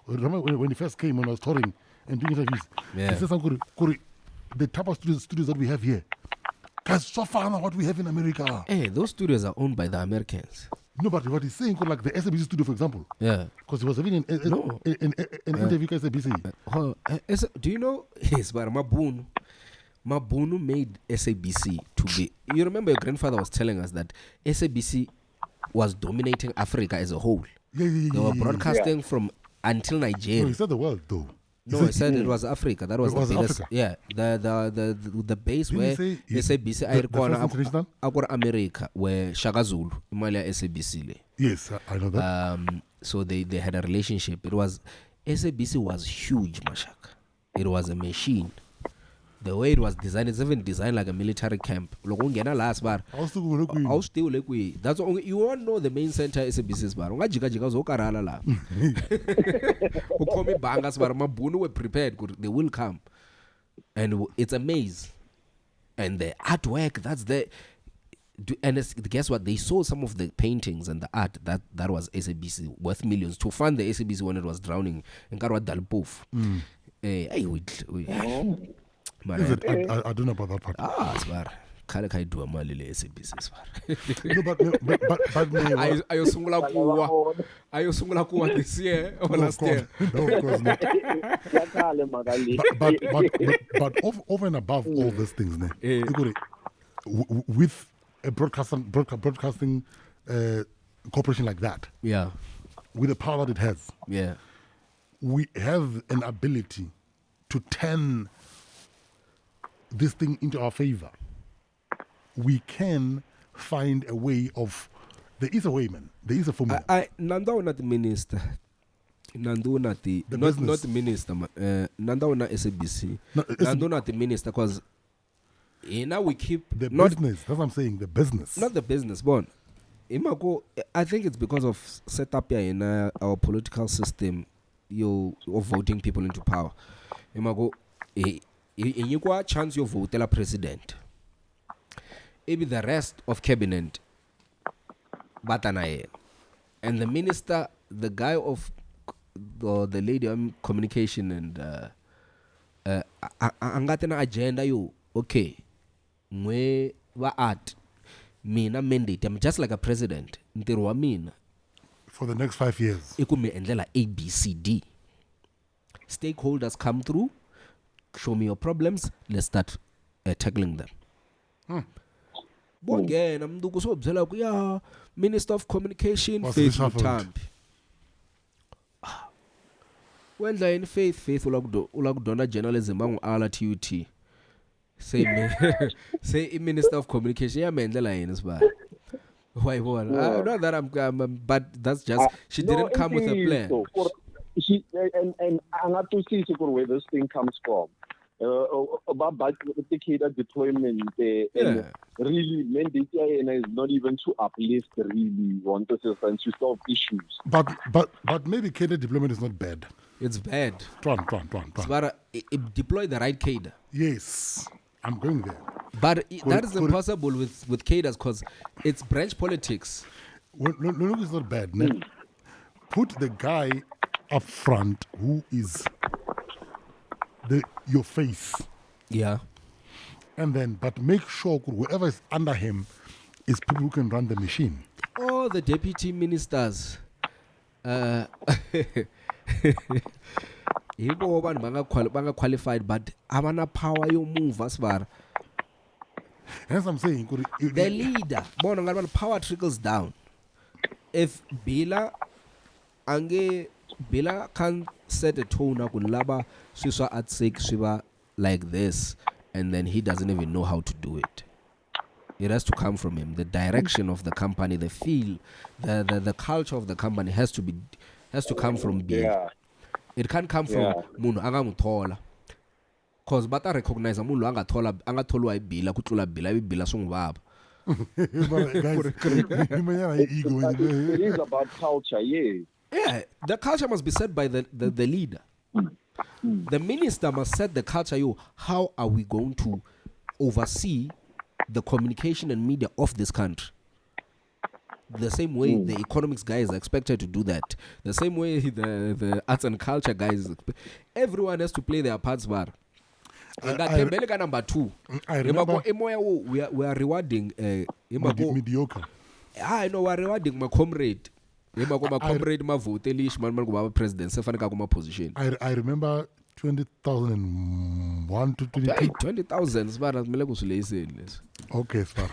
remember when he first came, when I was touring and doing interviews, he said something, the type of studios that we have here, guys, so far than what we have in America. Hey, those studios are owned by the Americans. No, but what he's saying, like the SABC studio, for example. Yeah. Because he was having an interview with SABC. Do you know, yes, but Mabunu made SABC to be. You remember your grandfather was telling us that SABC was dominating Africa as a whole. They were broadcasting from until Nigeria. No, he said the world though. He said it was Africa. That was the biggest. Africa. Yeah, the base Didn't where SABC Agora America, where Shaka Zulu, Imalia SABC. Yes, I know that. So they had a relationship. SABC was huge, Mashak. It was a machine. The way it was designed, it's even designed like a military camp. Last bar. I'll still like that's all you won't know the main center SABC's bar. La. Who call me bangas bar Mabunu were prepared, they will come. And it's a maze. And the artwork, that's the and guess what? They saw some of the paintings and the art that was SABC worth millions to fund the SABC when it was drowning in Karwa Dalpoof. I don't know about that part. Sbar. Kale kai do amali le SABC sbar. No, but ayosungula kuwa this year or last year. No, of course not. but over and above all these things, with a broadcasting corporation like that, with the power that it has, we have an ability to turn this thing into our favor. We can find a way of. There is a way, man. There is a formula. Nanda not the minister. Nandu not the not the minister. Nanda not SABC. Nandu not the minister because now we keep the business. That's what I'm saying. The business, not the business. Bon, Imako. I think it's because of setup here in our political system. Of voting people into power. Imako. You got a chance you vote the president. Maybe the rest of cabinet, Batanaye, and the minister, the guy of the lady on communication and angatena agenda you okay. Mwe wa art mina mandate. I'm just like a president. Ntirwa mina for the next 5 years. Ikume endlela ABCD. Stakeholders come through. Show me your problems. Let's start tackling them. bongena mntu kusobzela kuya Minister of Communication Was Faith reshuffled. Muthambi. Wendla in Faith ulakudona journalism bangu-ala TUT. Say Minister of Communication yamendlela yena sibala. Why one? Not that I'm but that's just she didn't come with a plan. She and I'm not to see where this thing comes from. About the deployment, and really mandate is not even to uplift really want to solve issues. But maybe cadre deployment is not bad. It's bad. Tron. But deploy the right cadre. Yes, I'm going there. But that is impossible with cadres because it's branch politics. No, it's not bad. Put the guy up front who is your face. Yeah. And then, but make sure whoever is under him is people who can run the machine. All the deputy ministers. Yibo banga qualified, but abana power yo move as far. As I'm saying, The leader, power trickles down. If Bila can set a tone up with Laba, Shisha at sake Shiva like this, and then he doesn't even know how to do it. It has to come from him. The direction of the company, the feel, the culture of the company has to come from Bila. Yeah. It can't come from Munu Angamuthola. Cause bata recognize Munu Angatolwa Bila, Kutula Bila Sungwab. It is about culture, yeah. Yeah, the culture must be set by the leader. The minister must set the culture. How are we going to oversee the communication and media of this country? The same way the economics guys are expected to do that. The same way the arts and culture guys. Everyone has to play their parts. Bar. Number 2. I remember We are rewarding mediocre. I know we are rewarding my comrade. My comrade ma vote elish man go president sefaneka kuma position. I remember 2001 to 22. 20,000 sibara kumele kusuleyiseni leso. Okay, sir.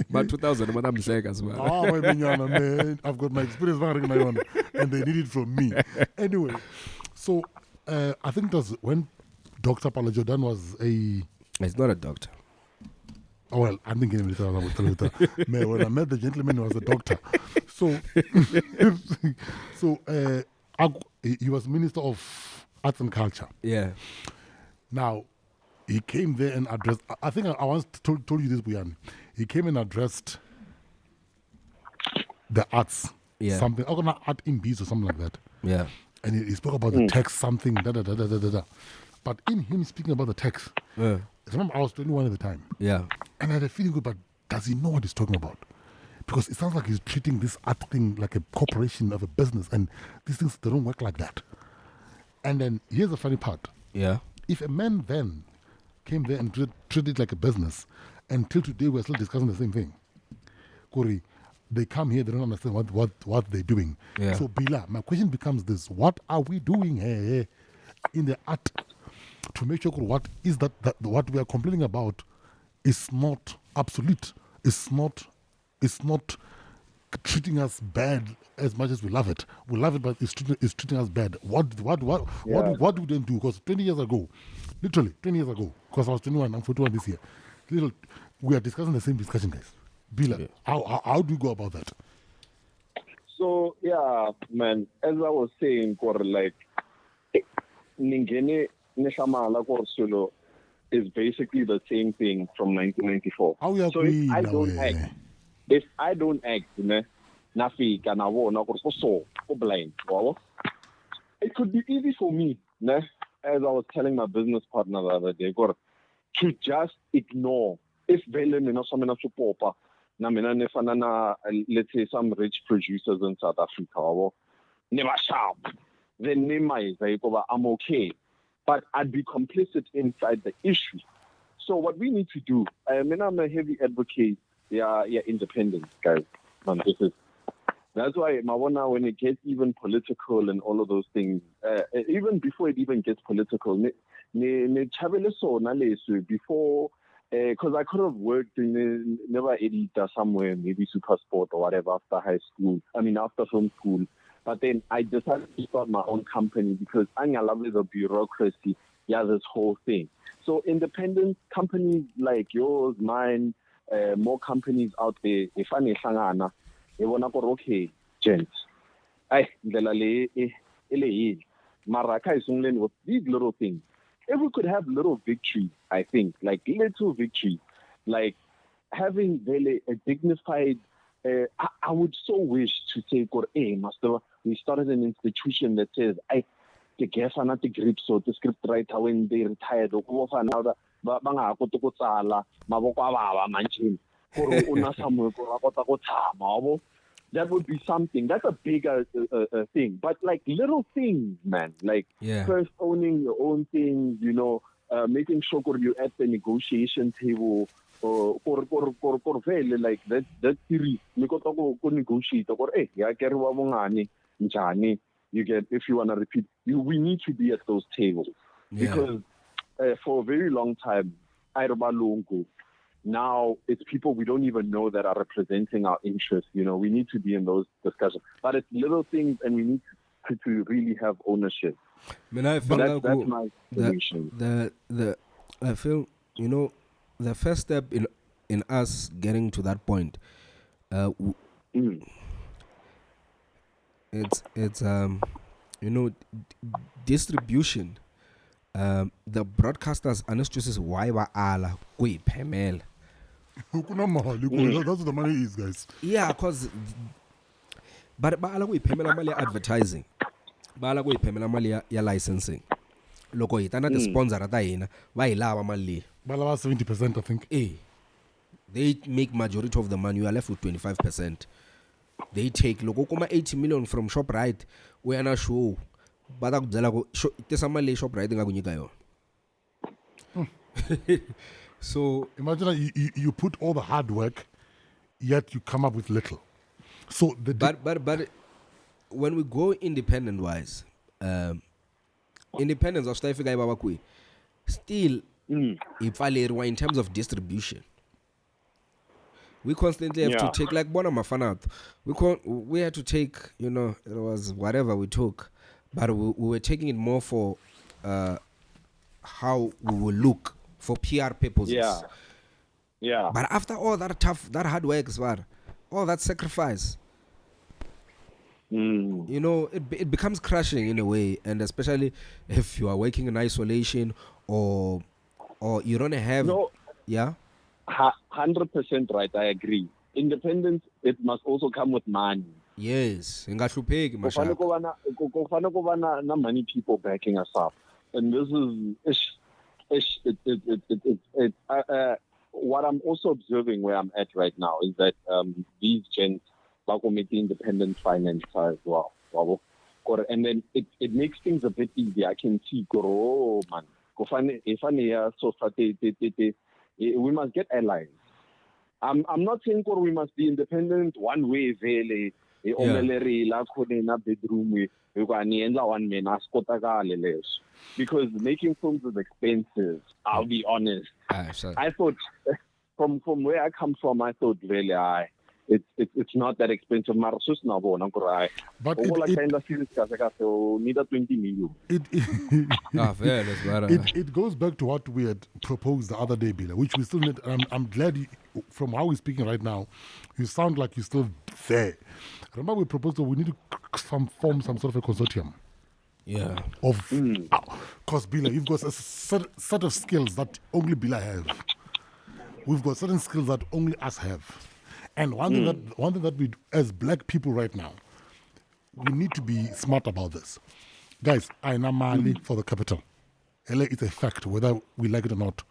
But 2000 madam mhleka sibara. My minyana, man, I've got my experience and they need it from me. Anyway, so I think it was when Dr. Palajodan was He's not a doctor. Oh, well, I'm thinking when I met the gentleman, he was a doctor. So, he was Minister of Arts and Culture. Yeah. Now, he came there and addressed, I think I once told you this, Vuyani. He came and addressed the arts. Yeah. Something, art in beats or something like that. Yeah. And he spoke about the text, something, da. But in him speaking about the text, remember I was 21 at the time. Yeah. And I had a feeling good, but does he know what he's talking about? Because it sounds like he's treating this art thing like a corporation of a business, and these things, they don't work like that. And then here's the funny part. Yeah. If a man then came there and treated it like a business, until today we're still discussing the same thing. Kuri, they come here, they don't understand what they're doing. Yeah. So Bila, my question becomes this: what are we doing here in the art to make sure what is that what we are complaining about is not obsolete? It's not treating us bad as much as we love it. We love it, but it's treating us bad. What do they do? Because 20 years ago, literally 20 years ago, because I was 21, I'm 41 this year. We are discussing the same discussion, guys. Bila, how do you go about that? So yeah, man, as I was saying, like Ningene Neshamala Korsolo is basically the same thing from 1994. So if I don't act, Nafi Kanawo Nakoso blind. It could be easy for me, as I was telling my business partner the other day, to just ignore if support. Let's say some rich producers in South Africa, never sharp. Then I'm okay, but I'd be complicit inside the issue. So what we need to do, I'm a heavy advocate. Yeah, independence, guys. Man, that's why Mawana, when it gets even political and all of those things, even before it even gets political, before because I could have worked in never editor somewhere, maybe super sport or whatever after film school. But then I decided to start my own company because I love the bureaucracy. Yeah, this whole thing. So independent companies like yours, mine, more companies out there, if I need sangana, they wanna go okay, gents. Maraka is only with these little things. If we could have little victories, I think, like little victories, like having really a dignified, I would so wish to say, hey, Master, we started an institution that says, the guess are not the grip, so the script writer when they retired, that would be something. That's a bigger thing. But like little things, man, like first owning your own things, making sure you're at the negotiation table, like that series. You negotiate. You get, if you want to repeat, we need to be at those tables. Because for a very long time, now it's people we don't even know that are representing our interests. We need to be in those discussions. But it's little things, and we need to really have ownership. I feel that's my solution. I feel, the first step in us getting to that point, it's distribution. The broadcasters understand why wa ala kuyiphemela. That's what the money is, guys. Yeah, because but ala kuyiphemela mali ya advertising, bala kuyiphemela mali ya licensing. Loko hitana the sponsor ta hina va hi lava mali. Ba lava 70%, I think. They make majority of the money. You are left with 25%. They take loko kuma 80 million from Shoprite, we are not sure. Bata kubyela ku tisamali Shoprite nga kunyika yona. So imagine you put all the hard work, yet you come up with little. So but when we go independent wise, independence of Stefika Babakui, still in terms of distribution. We constantly have to take, like Bona Mafanat, we had to take, it was whatever we took, but we were taking it more for how we will look for PR purposes. Yeah. But after all that hard work, all that sacrifice, it becomes crushing in a way, and especially if you are working in isolation or you don't have 100% right. I agree. Independence, it must also come with money. Yes, ingahlupheki not many people backing us up, and this is what I'm also observing where I'm at right now is that these gents are committing independent finance as well. And then it makes things a bit easier. I can see, we must get allies. I'm not saying we must be independent one way, vele. Because making films is expensive. I'll be honest. I thought from where I come from, I thought really it's not that expensive. But it goes back to what we had proposed the other day, Bila, which we still need. I'm glad from how we're speaking right now, you sound like you're still there. Remember, we proposed that we need to form some sort of a consortium. Yeah. Because Bila, you've got a set of skills that only Bila have. We've got certain skills that only us have. And one thing that we, as black people right now, we need to be smart about this. Guys, I know Mali for the capital. LA is a fact, whether we like it or not.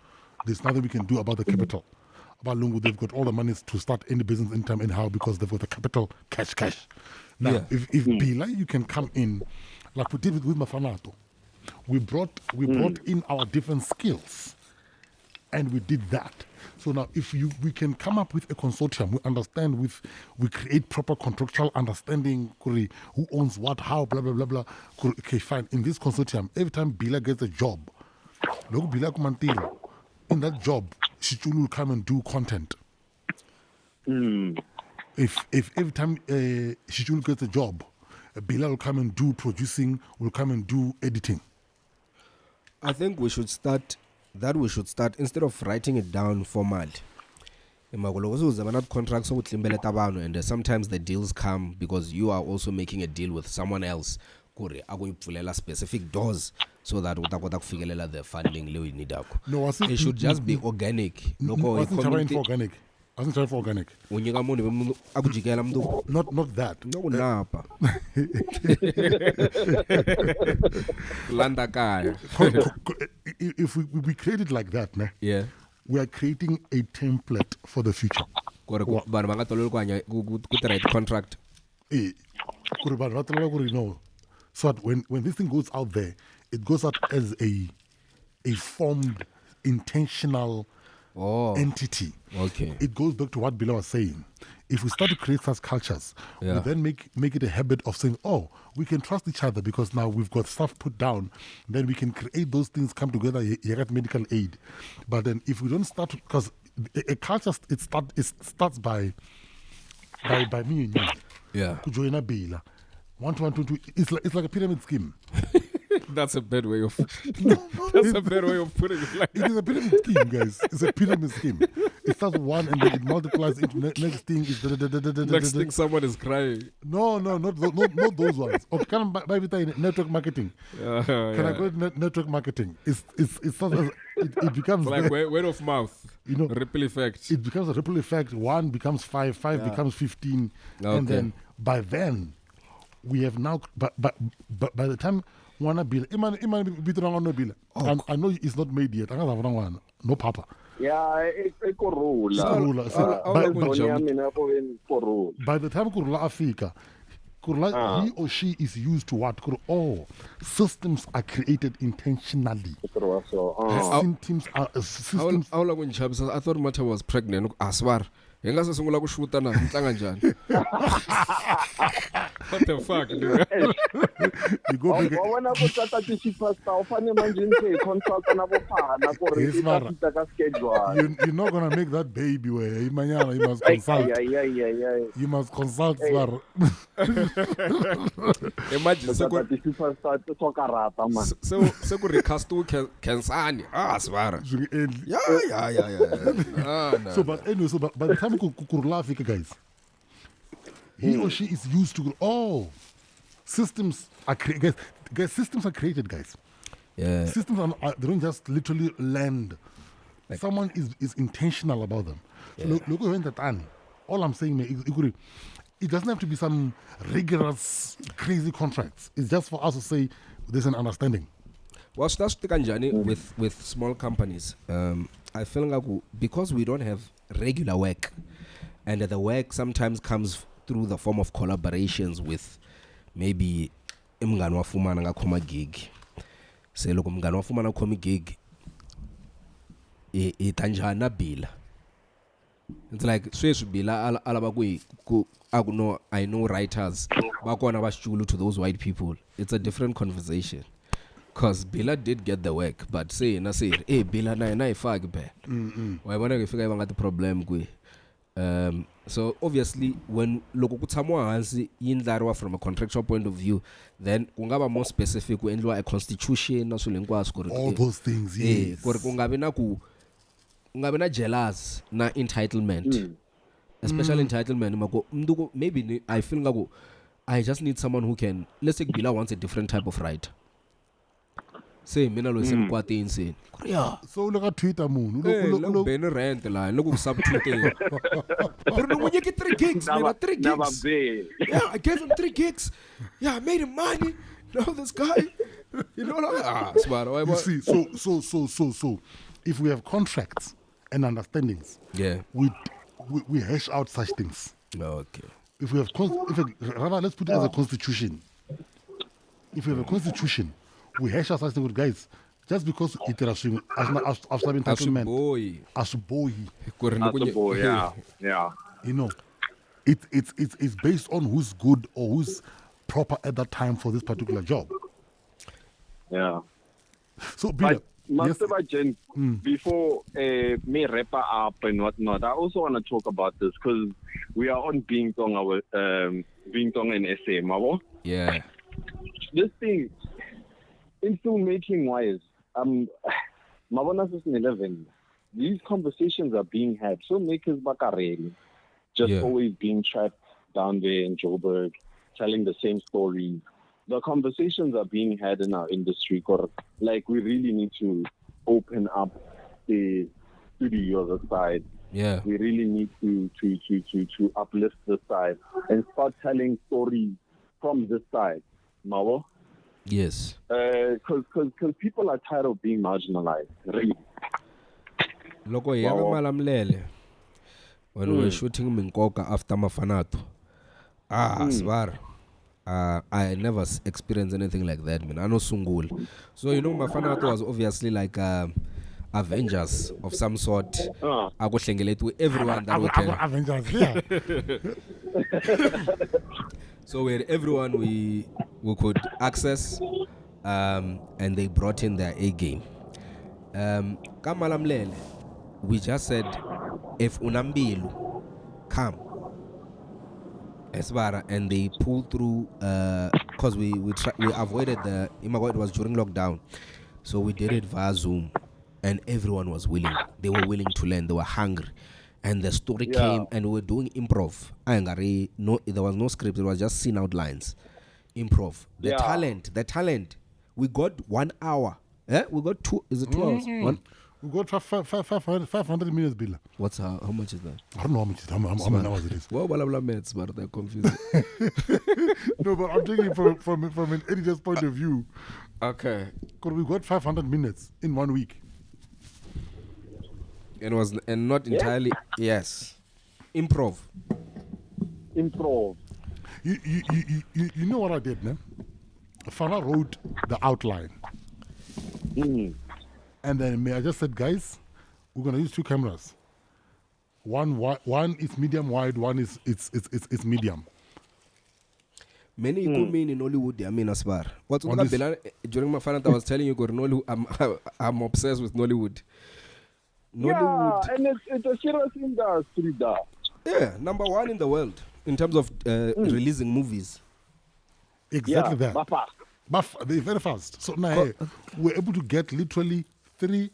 There's nothing we can do about the capital. About Lungu, they've got all the money to start any business anytime, anyhow, because they've got the capital, cash. Now, if Bila, you can come in, like we did with Mafanato. We brought in our different skills, and we did that. So now, we can come up with a consortium, we understand, we create proper contractual understanding, who owns what, how, blah, blah, blah, blah. Okay, fine. In this consortium, every time Bila gets a job, look, Bila Kumantilo, in that job, Shijulu will come and do content. If every time Shijulu gets a job, Bila will come and do producing, will come and do editing. I think we should start instead of writing it down formal. Contracts and sometimes the deals come because you are also making a deal with someone else. Specific doors so that the funding No, it should just be organic. I wasn't trying for organic. Not that. No, napa. If we create it like that, ne, Yeah. we are creating a template for the future. But contract. No. So that when this thing goes out there, it goes out as a formed, intentional entity. Okay. It goes back to what Bila was saying. If we start to create such cultures, we then make it a habit of saying, oh, we can trust each other because now we've got stuff put down. Then we can create those things, come together, you get medical aid. But then if we don't start, because a culture, it starts by me and you. Yeah. Vuyani Bila. 1, 2, 1, 2, 2. It's like a pyramid scheme. That's a bad way of that's a bad way of putting it. Like it is a pyramid scheme, guys. It's a pyramid scheme. It starts with 1 and then it multiplies into next thing is next thing someone is crying. No, not those ones. Okay, can I buy network marketing? Can I call it network marketing? It becomes like word of mouth. You know, ripple effect. It becomes a ripple effect. 1 becomes 5, 5 becomes 15, and then by then we have now. But by the time Vuyani Bila, I know it's not made yet. No papa. Yeah, it's a Corula. By the time Kurula Africa, he or she is used to what? Oh, systems are created intentionally. Systems are systems. I thought Mathabo was pregnant. Aswar. What the fuck, dude? You go big. You're not gonna make that baby way. You must consult. You must consult. Imagine so recast to Kensani. Aswar. Yeah. So but anyway, by the time Kurula Africa, guys, he or she is used to systems are created. Guys, systems are created, guys. Yeah. Systems they don't just literally land. Like, someone is intentional about them. So look when that all I'm saying, it doesn't have to be some rigorous, crazy contracts. It's just for us to say there's an understanding. Well, that's the journey with small companies. I feel like because we don't have regular work, and the work sometimes comes through the form of collaborations with maybe mngani wafumana ngakhoma gig. Say look, mngani wafumana khomi gig. Itanjana Bila. It's like Swedish Bila alabagui I know writers bakwana bashulu to those white people. It's a different conversation. Cause Bila did get the work, but say Bila na ifag be. Why wanna you figure out the problem gwe. So obviously when loko kutsamwa hansi yindlarwa from a contractual point of view, then kungaba more specific kuendlwa a constitution na all those things, yes. Kungabi na jealous na entitlement. Especially entitlement. Maybe I feel like I just need someone who can. Let's say Bila wants a different type of writer. Say mina lo semkwate insane. Yeah. So look at Twitter moon. Look ben rent la. Look subtweeting. But no, when you get 3 gigs, man, 3 gigs. Yeah, I gave him 3 gigs. Yeah, I made him money. Now this guy, smart. You see, so if we have contracts and understandings, we hash out such things. Okay. If we have rather let's put it as a constitution. If we have a constitution, we hash out such things with guys. Just because it is entitlement. Yeah. You know, it's based on who's good or who's proper at that time for this particular job. Yeah. So, Bila, Master Jen, before me wrap up and whatnot, I also want to talk about this because we are on Being Tsonga in SA, mabo. Yeah. This thing, in filmmaking wise, Mabona 11, these conversations are being had. Filmmakers bakareli, just always being trapped down there in Joburg, telling the same stories. The conversations are being had in our industry. Like, we really need to open up the studio side. Yeah. We really need to uplift the side and start telling stories from this side. Mabo? Yes. Because people are tired of being marginalized, really. Loko yanga malamlele. When we were shooting Minkoka after Mafanato. Svar. I never experienced anything like that, man. I know Sungul. So, Mafanato was obviously like Avengers of some sort. I go shengelate with everyone that would tell. Avengers, yeah. So we had everyone we could access, and they brought in their A game. Kamalamlele, we just said, if Unambilu, come. Esbara, and they pulled through because we avoided the it was during lockdown, so we did it via Zoom, and everyone was willing. They were willing to learn. They were hungry, and the story came, and we were doing improv. There was no script. It was just scene outlines, improv. The talent. We got 1 hour. We got 2. Is it 2 hours? One. We got 500 minutes, Bila. What's how much is that? I don't know how much it is. How many hours it is. Well, blah maths, but they're confusing. No, but I'm taking it from an editor's point of view. Okay. Because we got 500 minutes in 1 week. And not entirely. Yes. Improv. You know what I did, man? Farah wrote the outline. And then I just said, guys, we're gonna use 2 cameras. One is medium wide, one is it's medium. Many could mean in Nollywood, I mean Asbar. What's during my final I was telling you, I'm obsessed with Nollywood. Yeah, and it's a serious industry there. Yeah, number 1 in the world in terms of releasing movies. Exactly that. But they're very fast. So now we're able to get literally 3.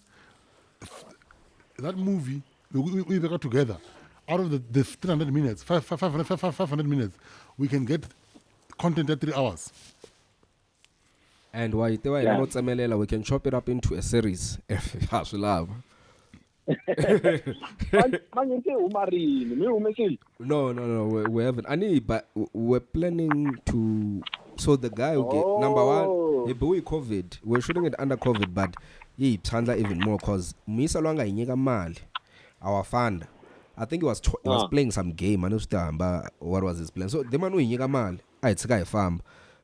That movie we got together. Out of the 300 minutes, 500 minutes, we can get content at 3 hours. And why we can chop it up into a series. No, we haven't. But we're planning to. So the guy who get number 1, COVID. We're shooting it under COVID, but Tandla even more because Misa Longa Inyega Mal, our fund. I think he was playing some game. I know what was his plan. So the man who Inyega Mal, it's a guy farm.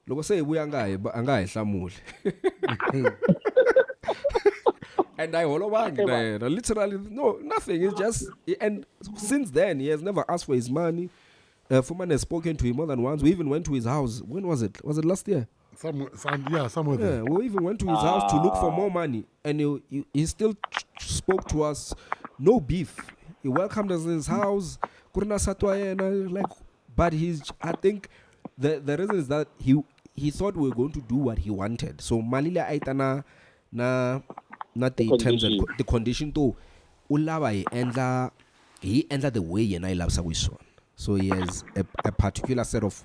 Look, say we are guy, but Angai Samul. And I all over literally no nothing. It's just, and since then he has never asked for his money. Foreman has spoken to him more than once. We even went to his house. When was it? Was it last year? Somewhere there. We even went to his house to look for more money, and he still spoke to us. No beef. He welcomed us in his house. But I think the reason is that he thought we were going to do what he wanted. So Malila Aitana not the terms and the condition to Ulava he entered the way and I love Sawison. So he has a particular set of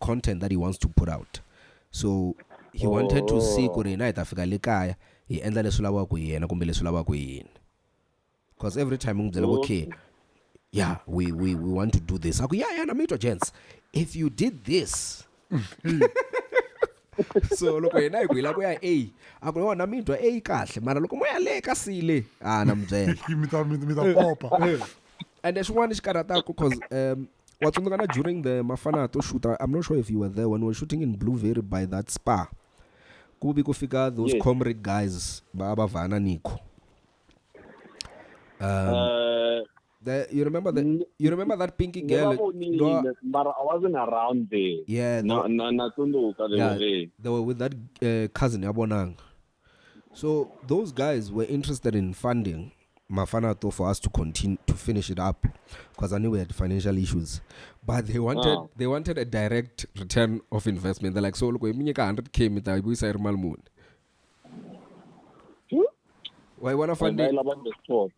content that he wants to put out. So he wanted to see Kurena Africa Likaya, he ended the Sulawa Kuyen, Kumbele Sulawa Kuyen. Because every time okay, yeah, we want to do this. I go, yeah, Namito gents. If you did this, so look, when I go, I go, Namito, Kash, Maraloco, Leka Sile, Namze. And there's one is Karata because what's on the during the Mafanato shooter, I'm not sure if you were there when we were shooting in Blue Valley by that spa. Go figure those comrade guys, Baba Vana Nico. You remember that pinky girl? But I wasn't around there. Yeah, they were with that cousin Abonang. So those guys were interested in funding Mafanato for us to continue to finish it up, because I knew we had financial issues. But they wanted a direct return of investment. They're like, so look, we 100K mit ibuisa irmal moon. Why wanna fund it?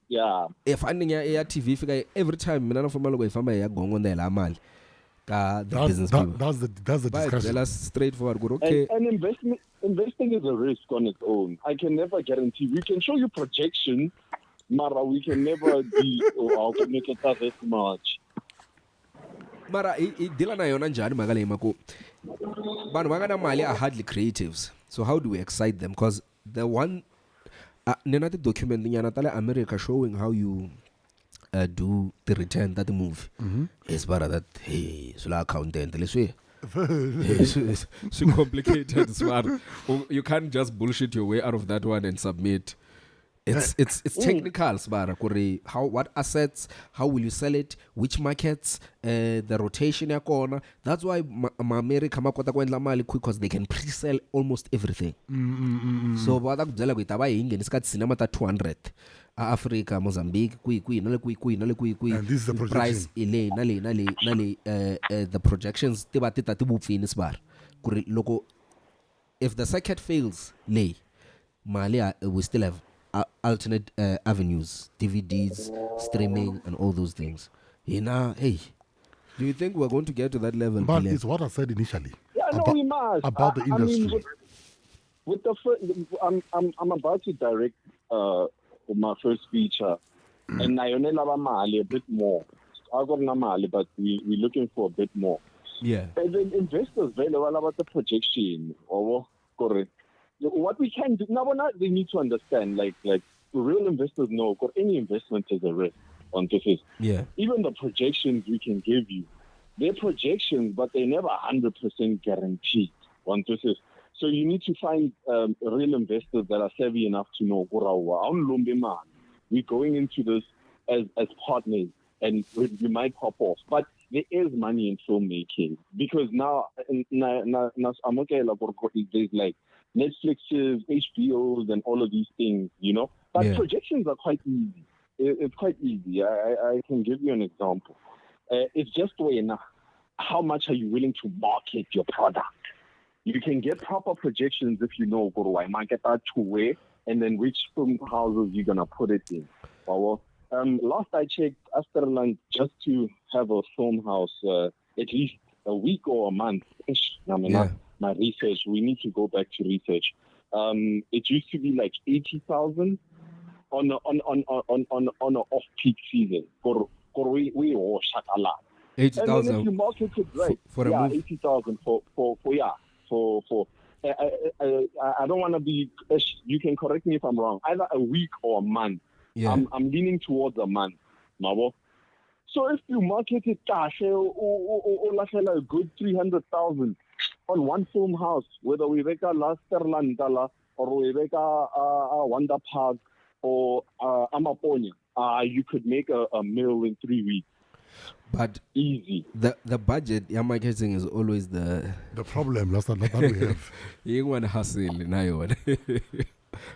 Yeah. Funding ya TV figure every time mina for malo if I'm a gong on the mali. The business people. That's the discussion. Tell us straightforward. Good, okay. And investing is a risk on its own. I can never guarantee. We can show you projections, Mara. We can never be or make it that much. Mara, dila na yona njani magale mako. But magana mali are hardly creatives. So how do we excite them? Because the one, nenati document in Natale America showing how you do the return that the move is better that hey so la accountant let's say it's so complicated smart. You can't just bullshit your way out of that one and submit. It's technical smart. How, what assets, how will you sell it, which markets, the rotation ya corner. That's why America makota kwendla mali quick, because they can pre-sell almost everything. So bada kuzela kuitaba inge nisikati cinema ta 200 Africa, Mozambique, and this is the price ile nale the projections tibatita tibupfini sbar kuri loko if the circuit fails lay Malia we still have alternate avenues, DVDs, streaming, and all those things. Hey, do you think we're going to get to that level? But it's what I said initially. Yeah, no, we must. About the industry. I mean, with the first, I'm about to direct my first feature, and I only have a bit more. I got Namali, but we're looking for a bit more. Yeah. And then investors, very well about the projection. Correct. What we can do now, they need to understand, like real investors know, because any investment is a risk on this. Yeah. Even the projections we can give you, they're projections, but they're never 100% guaranteed on this. So you need to find real investors that are savvy enough to know, we're going into this as partners, and we might pop off. But there is money in filmmaking, because now there's like Netflixes, HBOs, and all of these things, you know. But projections are quite easy. It's quite easy. I can give you an example. It's just how much are you willing to market your product? You can get proper projections if you know, I market that to where, and then which film houses you're going to put it in. Well, last I checked, Asterland, just to have a film house at least a week or a month. My research, we need to go back to research. It used to be like 80,000 on an off-peak season. We all shut a lot. 80,000. And then if you market it right, for a move. 80,000 for I don't want to be. You can correct me if I'm wrong. Either a week or a month. Yeah. I'm leaning towards a month, Mabo. So if you market it, a good 300,000 on one film house, whether we make a Lasterlandala or we make a Wonder Park or Amaponya, you could make a meal in 3 weeks. But easy. The budget, marketing is always the problem. That's not that we have. You want to hustle now,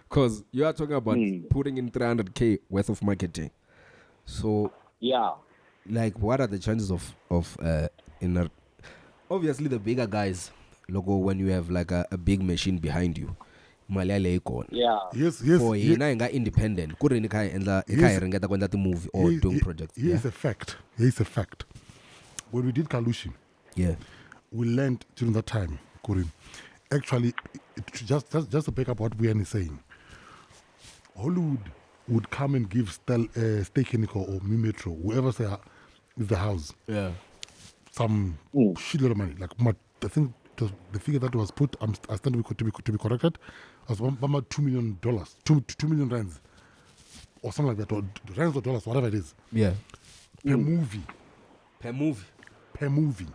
because you are talking about putting in 300K worth of marketing. So yeah, like what are the chances of obviously the bigger guys logo when you have like a big machine behind you. Yeah. Yes. For independent. Couldn't the movie or doing projects. Here's a fact. When we did Kalushi, we learned during that time, Kurim. Actually, just to pick up what Vuyani is saying, Hollywood would come and give Stake or Mi Metro, whoever is the house, some shitload of money. Like I think the figure that was put, I stand to be corrected, was about $2 million, 2 million rands, or something like that, or rands or dollars, whatever it is. Yeah. Per movie. Per movie.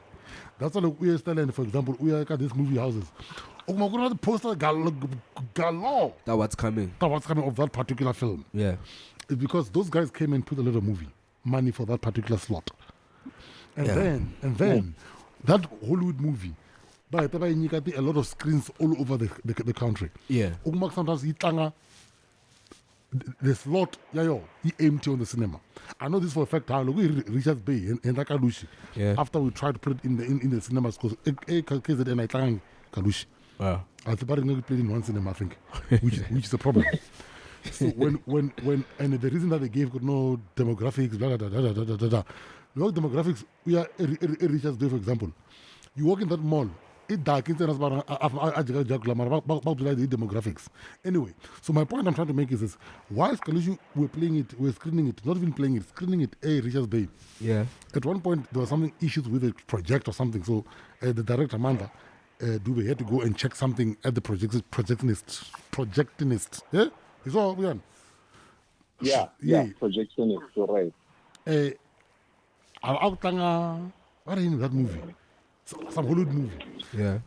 That's why we are telling, for example, we are at these movie houses. Oh my God, the poster galore. That's what's coming of that particular film. Yeah. It's because those guys came and put a little movie money for that particular slot. And then that Hollywood movie but you got a lot of screens all over the country. Yeah. Sometimes the slot, he empty on the cinema. I know this for a fact. Look at Richards Bay and Kalushi. Yeah. After we tried to put it in the cinemas, because KZN Kalushi. Wow. I think about played in one cinema, I think, which is a problem. So when and the reason that they gave no demographics, blah blah blah blah blah blah blah. Look, demographics. We are Richards Bay, for example. You walk in that mall. It dark in about demographics. Anyway, so my point I'm trying to make is this: while Kalushi we're screening it, not even playing it, screening it. Richards Bay. Yeah. At one point there was something issues with the project or something. So the director Amanda. Dube had to go and check something at the projectionist. Yeah? It's all we on. Yeah, projectionist, you're right. What are you in that movie? Some Hollywood movie. Yeah.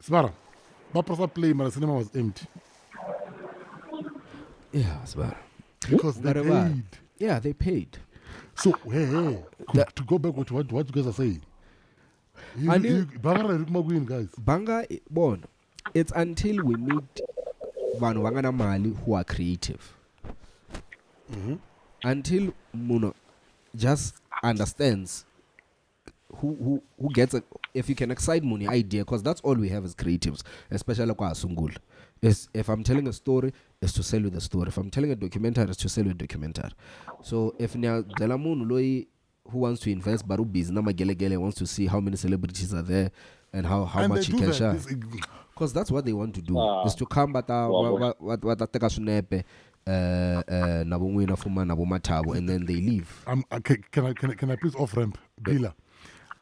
Smara. But play, my cinema was empty. Yeah, it's bad. Because they paid. Yeah, they paid. So, hey, to go back with what you guys are saying. Guys. Banga, born. It's until we meet Wangana Mali who are creative. Until Muno just understands who gets it. If you can excite Muni idea, because that's all we have as creatives, especially kwa Sungul. Is if I'm telling a story, is to sell you the story. If I'm telling a documentary, is to sell you a documentary. So if Nya Delamun Loi who wants to invest, Baru Biznama Gele wants to see how many celebrities are there and how much he can share. Because that's what they want to do. Is to come what Ateka Sunepe Nabumwina Fuma Nabumatabo and then they leave. Can I please off ramp Bila?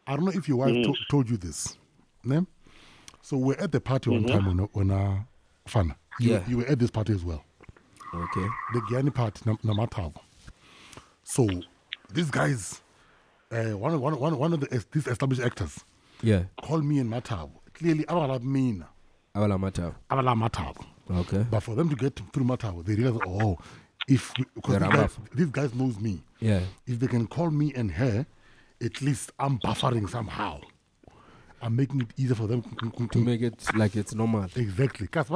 I don't know if your wife told you this. Ne? So we're at the party one time when Fana. You were at this party as well. Okay. The Vuyani party, Mathabo. So these guys, one of these established actors, called me and Mathabo. Clearly, Avala Mathabo. Okay. But for them to get through Mathabo, they realize, because these guys knows me. Yeah. If they can call me and her, at least I'm buffering somehow. I'm making it easier for them to make it like it's normal. Exactly. Because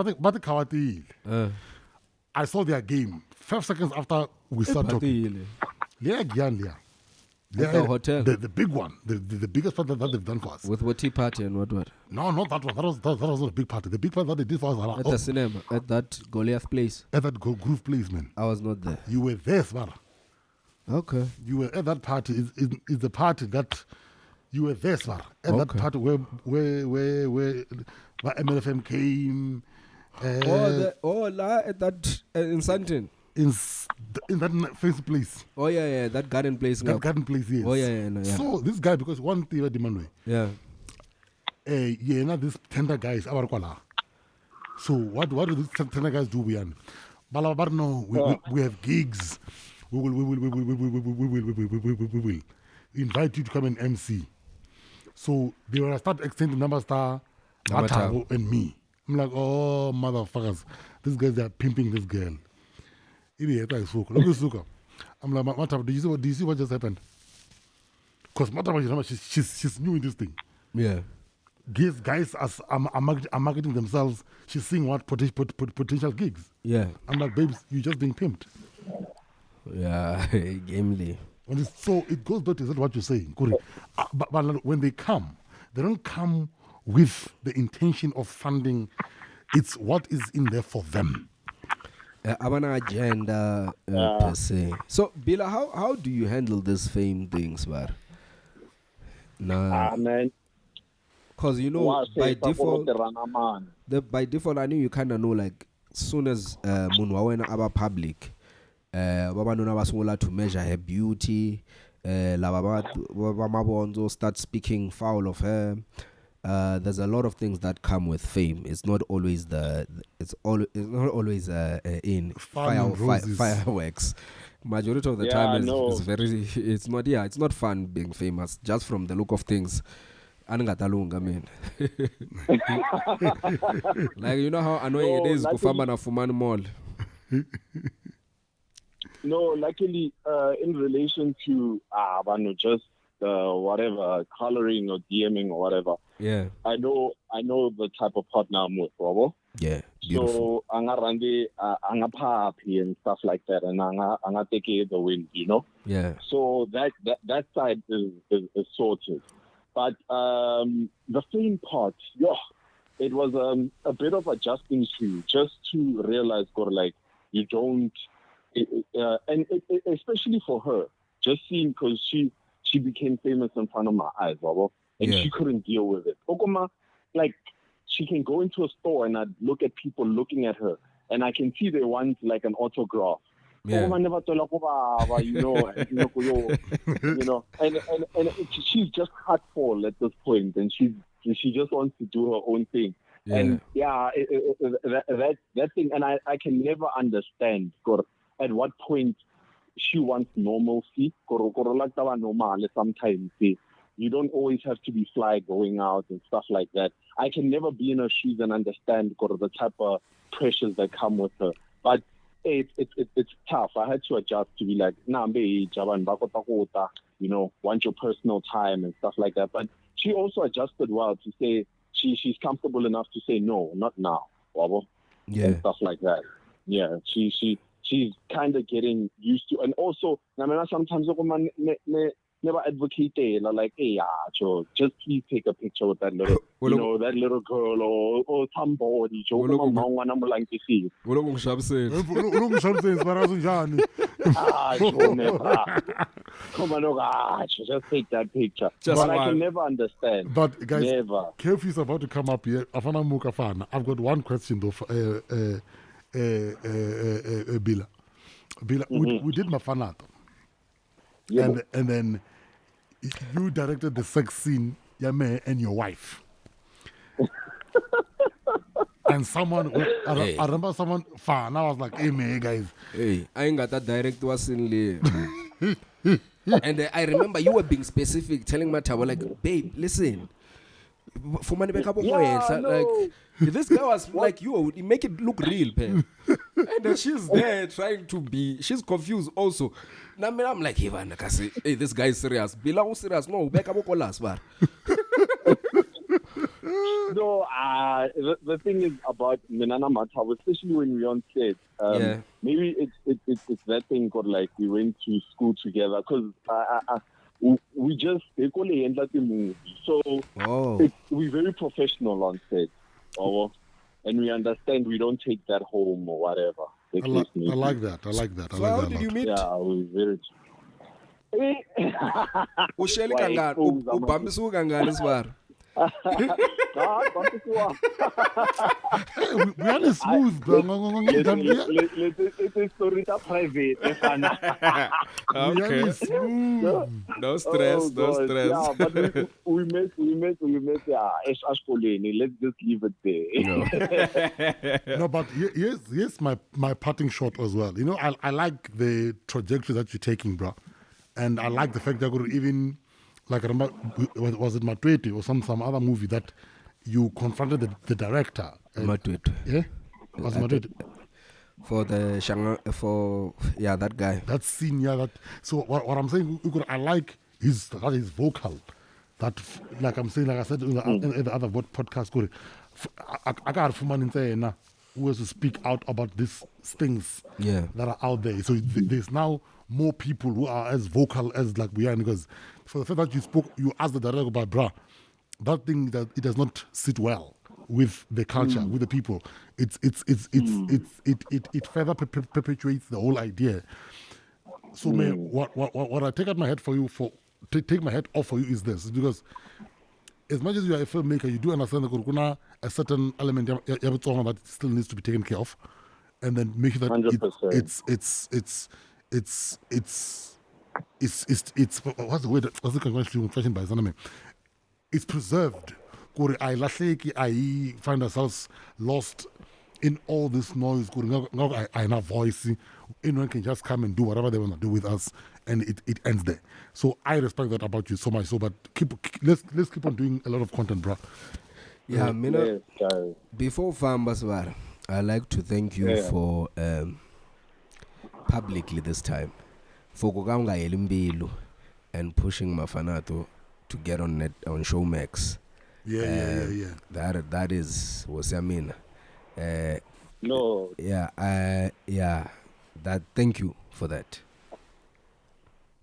I saw their game 5 seconds after we started talking. The hotel. The big one. The biggest part that they've done for us. With what tea party and what? No, not that one. That was not a big party. The big part that they did for us. At the cinema. At that Goliath place. At that groove place, man. I was not there. You were there, Smara. Okay. You were at that party. It's the party that you were there, Smara. At that party where MLFM came. At that in Santin. In that fancy place. Oh yeah, that garden place. That garden place, yes. Oh yeah. So this guy, because one thing about Demandwe. Yeah. This tender guys, our kwala. So what do these tender guys do? We have gigs. We will invite you to come and MC. So they will start extending numbers to Mathabo and me. I'm like, oh motherfuckers, these guys are pimping this girl. I'm like, Mathabo, do you see what just happened? Because Mathabo, she's new in this thing. Yeah. These guys are marketing themselves. She's seeing what potential gigs. Yeah. I'm like, babes, you're just being pimped. Yeah, gamely. So it goes back to what you're saying. But when they come, they don't come with the intention of funding. It's what is in there for them. Abana agenda per se. So, Bila, how do you handle this fame things, man? Because by default, I knew you kind of know, like, soon as Munwawena aba public, Babanuna basungula to measure her beauty, Lababonzo start speaking foul of her. There's a lot of things that come with fame. It's not always in fireworks. Majority of the time it's not fun being famous, just from the look of things. Angatalunga, man. Like, you know how annoying it is kufamba na Fumani Mall. No, luckily, in relation to just whatever, coloring or DMing or whatever. Yeah. I know the type of partner I'm with, Robo. Yeah. Beautiful. So anga randi anga happy and stuff like that, and anga take the win, you know. Yeah. So that side is sorted, but the fame part, it was a bit of adjusting to just to realize, like, you don't, and especially for her, just seeing, because she became famous in front of my eyes, Robo, and she couldn't deal with it. Okoma, like, she can go into a store and I'd look at people looking at her, and I can see they want like an autograph. Yeah. You know, and she's just heartful at this point, and she just wants to do her own thing. Yeah. And that thing, and I can never understand at what point she wants normalcy. Sometimes you don't always have to be fly going out and stuff like that. I can never be in her shoes and understand the type of pressures that come with her. But it's tough. I had to adjust to be like, you know, want your personal time and stuff like that. But she also adjusted well to say she's comfortable enough to say no, not now, Wabo. Yeah. And stuff like that. Yeah, she's kind of getting used to, and also, sometimes never advocate like, hey, just please take a picture with that little, that little girl or somebody. Just take that picture. But I can never understand. But guys, never. Kefi is about to come up here. I've got one question though for Bila. We did Mafanato. Yeah. And then you directed the sex scene, Yame and your wife. And someone, I remember someone, and I was like, hey, man, guys. Hey, I ain't got that direct was in there. And I remember you were being specific, telling Mathabo, like, babe, listen. For money back up like this guy was like, you make it look real, man. And then she's there trying to be, she's confused also. Now I'm like, hey, this guy is serious. Bila serious. No, back up last bar. No, the thing is about Minana Mathabo, especially when we're on set. Maybe it's that thing called like we went to school together, because we just they call it the movie. So we're very professional on set, and we understand we don't take that home or whatever. I like that. So how did you meet? Yeah, we very. Usheli kangani? Ubambisa ukangani sibara? We are smooth, bro. It's a story that private. Okay. No stress. Yeah, but we met. Yeah, let's just leave it there. No, but here's my parting shot as well. You know, I like the trajectory that you're taking, bro, and I like the fact that you're even. Like, I remember, was it Matwete or some other movie that you confronted the director? Matwete. Yeah? Was it Matwete? For that guy. That scene, yeah. So what I'm saying, I like his vocal. That, like I'm saying, like I said in the other podcast, I got someone in there who has to speak out about these things that are out there. So there's now more people who are as vocal as like we are, because for the fact that you spoke, you asked the director about, bruh, that thing that it does not sit well with the culture, with the people. It further perpetuates the whole idea. So, man, what I take out my head for you take my head off for you is this, because as much as you are a filmmaker, you do understand that kuna a certain element that still needs to be taken care of, and then make sure that it's what's the word? What's the convention by Zaname? It's preserved. I find ourselves lost in all this noise. I have voice. Anyone can just come and do whatever they want to do with us, and it ends there. So I respect that about you so much. So, but let's keep on doing a lot of content, bro. Yeah, before Fambaswar, I'd like to thank you for publicly this time for Goganga Elimbilu and pushing Mafanato to get on Showmax. Yeah. That is what's I mean. No. That. Thank you for that.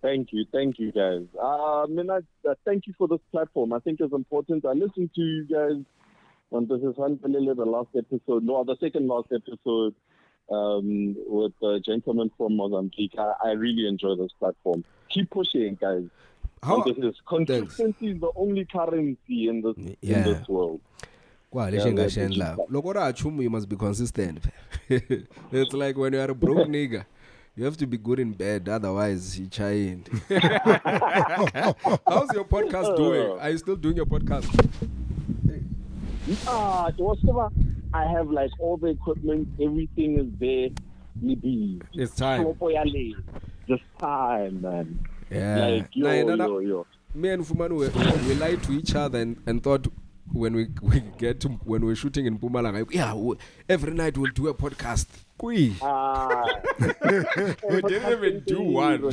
Thank you guys. Thank you for this platform. I think it's important. I listened to you guys on this is the last episode. No, the second last episode with the gentleman from Mozambique. I really enjoy this platform. Keep pushing, guys. Consistency is the only currency in this world. You must be consistent. It's like when you are a broke nigga. You have to be good in bed, otherwise you try in. How's your podcast doing? Are you still doing your podcast? I have like all the equipment, everything is there. Maybe it's time. Just time, man. Yeah. Like, yo. Me and Fuman, we lied to each other and thought when we're shooting in Mpumalanga, every night we'll do a podcast. We didn't even do one.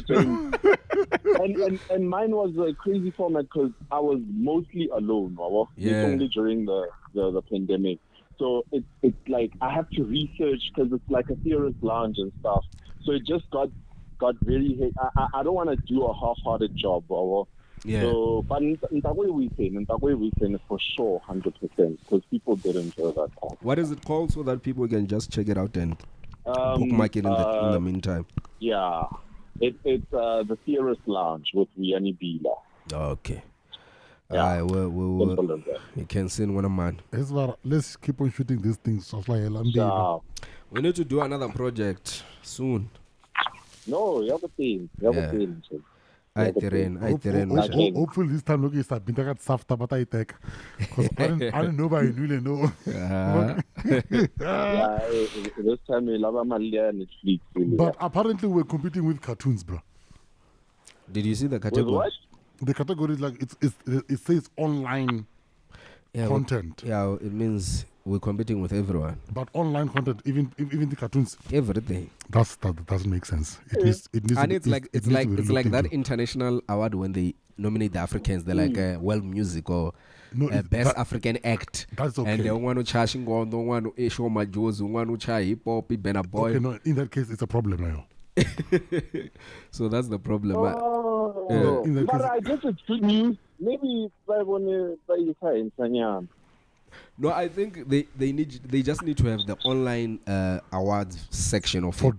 and mine was a crazy format because I was mostly alone. Only during the pandemic. So it's like I have to research because it's like a theorist lounge and stuff. So it just got very. I don't want to do a half-hearted job. Yeah. So, but we saying for sure 100% because people did enjoy that part. What is it called so that people can just check it out and bookmark it in the meantime? Yeah, it's the Theorist Lounge with Vuyani Bila. Okay. Yeah. You can send one of mine. Let's keep on shooting these things. We need to do another project soon. No, you have a team. Hopefully this time look is a bit of soft but I take because I don't know by really know. This time we love Netflix. But apparently we're competing with cartoons, bro. Did you see the category? With what? The category is like it says online content. It means we're competing with everyone. But online content, even the cartoons, everything. That doesn't make sense. It needs and to, it's like that international award when they nominate the Africans. They're like world music or best African act. That's okay. And they want to charge on the one who show my Joes, one who try hip hop, Ben a boy. Okay, no, in that case, it's a problem now. So that's the problem. But I guess it's good news. Maybe no, I think they just need to have the online awards section of for it.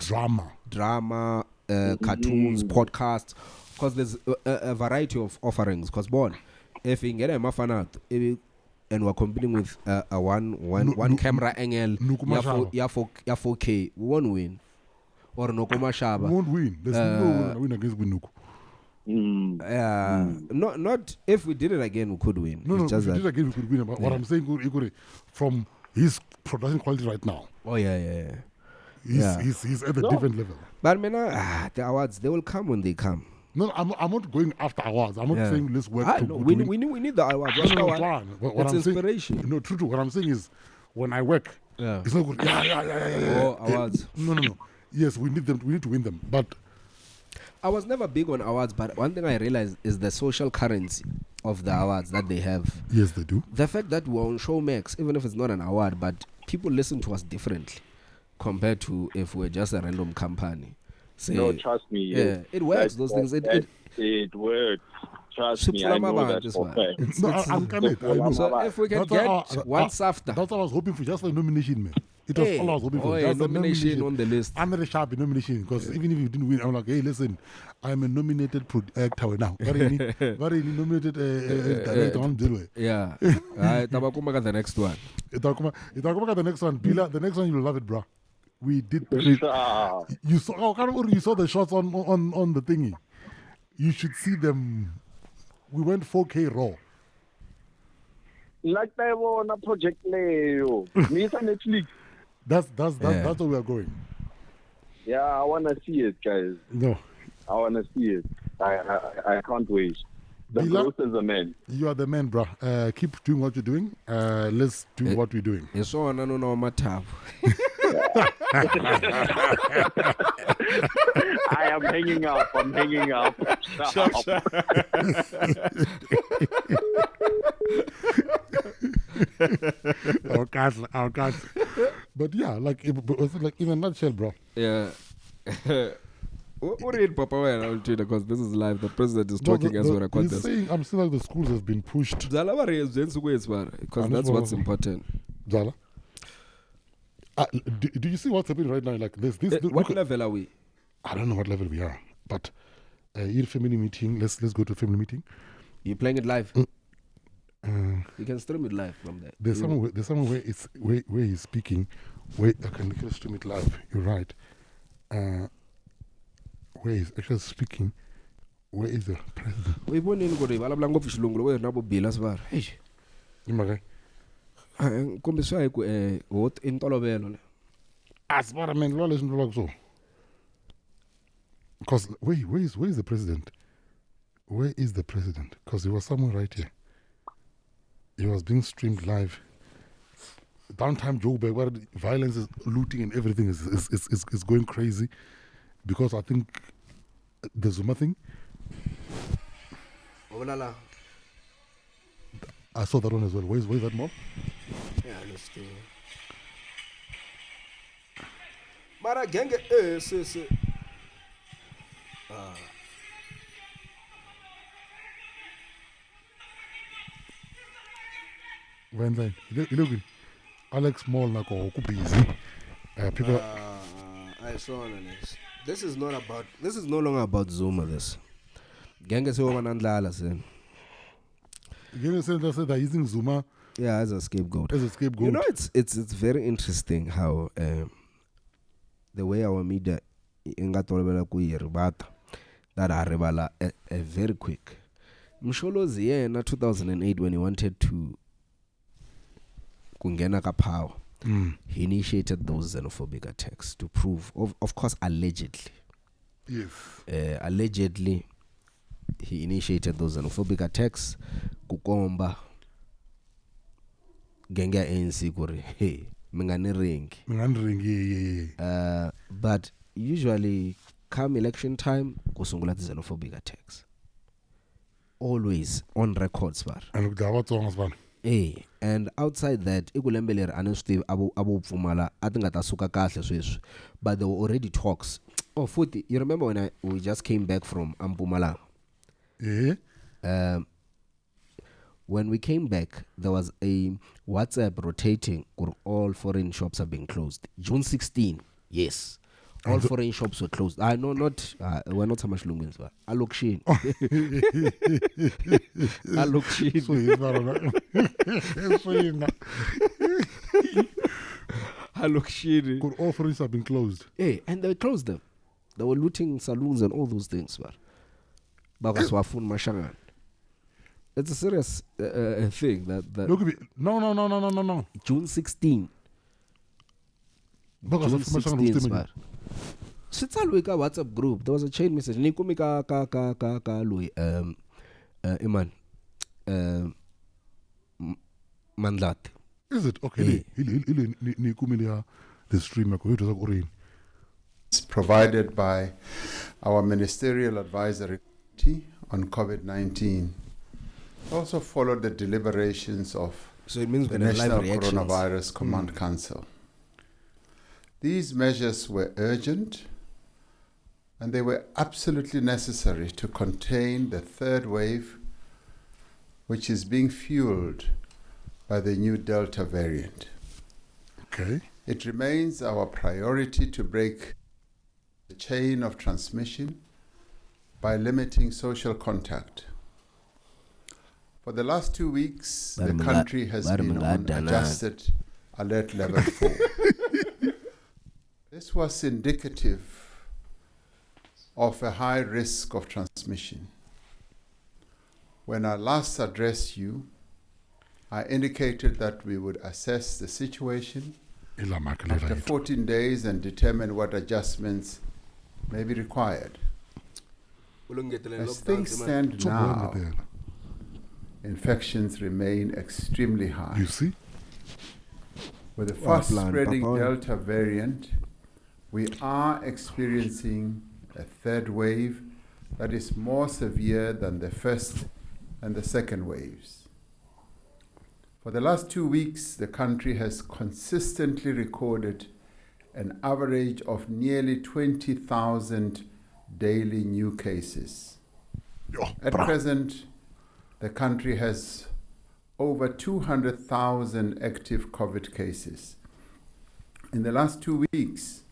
drama, cartoons, podcasts, because there's a variety of offerings. Because if you get a mafanat and we're competing with a one camera angle, ya 4K, we won't win. Or no Komashaba. We won't win. There's no win against Winuku. Not if we did it again, we could win. No, if we did it again, we could win. But what I'm saying, from his production quality right now. Oh yeah. He's at a different level. But the awards, they will come when they come. No, I'm not going after awards. I'm not saying let's work. We need the awards. It's inspiration. No, true. What I'm saying is, when I work, it's not good. Oh, awards. No. Yes, we need them. We need to win them. But I was never big on awards. But one thing I realized is the social currency of the awards that they have. Yes, they do. The fact that we're on Showmax, even if it's not an award, but people listen to us differently compared to if we're just a random company. No, trust me. Yeah, it works. Those things. It works. Trust me, I know that for fact. No, I'm coming. So if we can get one SAFTA. That's what I was hoping for, just for a nomination, man. It was all I was hoping for. Just a nomination on the list. I'm very sharp in nomination because even if you didn't win, I'm like, hey, listen, I'm a nominated actor now. Very nominated director on Zilwe. Yeah. Tabakuma the next one. Itakumaka the next one. Bila, the next one you'll love it, bro. We did. You saw the shots on the thingy. You should see them. We went 4K raw. Like they were on a project Leo. Netflix. That's where we are going. Yeah, I wanna see it, guys. No. I wanna see it. I can't wait. The growth is the man. You are the man, bro. Keep doing what you're doing. Let's do what we're doing. It's on no Mathabo. I am hanging up. I'm hanging up. Our guys. But yeah, like in a nutshell, bro. Yeah. What did Papa wear on Twitter? Because this is live. The president is talking as we record He's this. saying, I'm saying like the schools have been pushed. Because that's what's important. Zala. Do you see what's happening right now? Like this. What level are we? I don't know what level we are, but your family meeting. Let's go to a family meeting. You're playing it live. You can stream it live from there. There's somewhere where it's where he's speaking. Where I can stream it live. You're right. Where he's actually speaking. Where is the president? We born in Korea. Bala blanco fish lungu. Where Mathabo Bila sbar. Hey. Imagine. Komiswa what in Tolobelo. As far as men, lawless and so. Because where is the president? Where is the president? Because he was somewhere right here. He was being streamed live. Downtime Joburg, where violence is looting and everything is going crazy. Because I think the Zuma thing. I saw that one as well. Where's that mob? Yeah, let's do. Mara genge sis. When then look, Alex Mall nako busy. People. I saw this. This is no longer about Zuma. This genge se womanandlala sen. You said they're using Zuma. Yeah, as a scapegoat. You know, it's very interesting how the way our media ingatolebela kuyiribata that arribala a very quick. Msholozi yena 2008 when he wanted to kungena ka power. He initiated those xenophobic attacks to prove, of course, allegedly. Yes. Allegedly, he initiated those xenophobic attacks. Kukomba genga ANC kuri hey mingani ring. Yeah. But usually come election time kusungula xenophobic attacks. Always on records bar. And look, there are songs man. Hey, and outside that, ikulembelere anesteve abu pfumala atingata suka kahle sweswi, but there were already talks. Oh, futhi, you remember when we just came back from Mpumalanga? Yeah. When we came back, there was a WhatsApp rotating where all foreign shops have been closed. June 16, yes. All foreign shops were closed. I know not, we're not so much Lungans, but I look sheen. I look sheen. I look sheen. All foreign have been closed. Hey, and they closed them. They were looting saloons and all those things, but Bagaswafun Mashangan. It's a serious thing that Look at me. No. June 16. June 16, but Sitsalwe ka WhatsApp group. There was a chain message. Nikumi ka Louis Iman Mandlat. Is it okay? Nikumi the streamer. It's provided by our Ministerial Advisory Committee on COVID-19. Also followed the deliberations of the National Coronavirus Command Council. These measures were urgent and they were absolutely necessary to contain the third wave, which is being fueled by the new Delta variant. Okay. It remains our priority to break the chain of transmission by limiting social contact. For the last 2 weeks, the country has been on adjusted alert level 4. This was indicative of a high risk of transmission. When I last addressed you, I indicated that we would assess the situation after 14 days and determine what adjustments may be required. As things stand now, infections remain extremely high. You see? With the Plan, fast-spreading Papa. Delta variant, we are experiencing a third wave that is more severe than the first and the second waves. For the last 2 weeks, the country has consistently recorded an average of nearly 20,000 daily new cases. At present, the country has over 200,000 active COVID cases. In the last 2 weeks,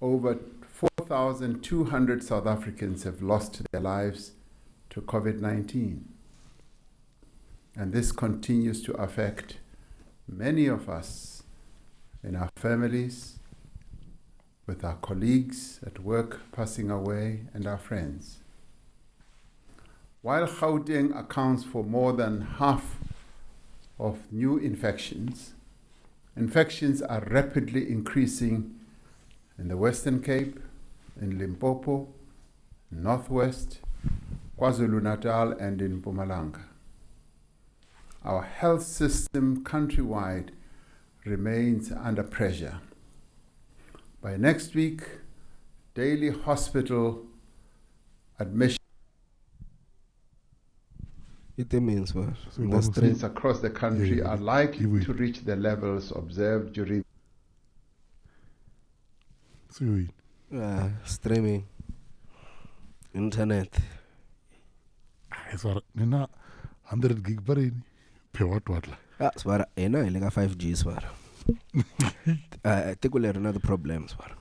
over 4,200 South Africans have lost their lives to COVID-19. And this continues to affect many of us in our families, with our colleagues at work passing away, and our friends. While Gauteng accounts for more than half of new infections, infections are rapidly increasing in the Western Cape, in Limpopo, Northwest, KwaZulu-Natal, and in Mpumalanga. Our health system countrywide remains under pressure. By next week, daily hospital admissions It means what? So The street. across the country Yeah, are likely yeah. to reach the levels observed during So, Streaming. Internet. it's what, Nina, 100 gig bari, pay what? Swara, ena ilega 5G swara. I think we'll have another problem swara.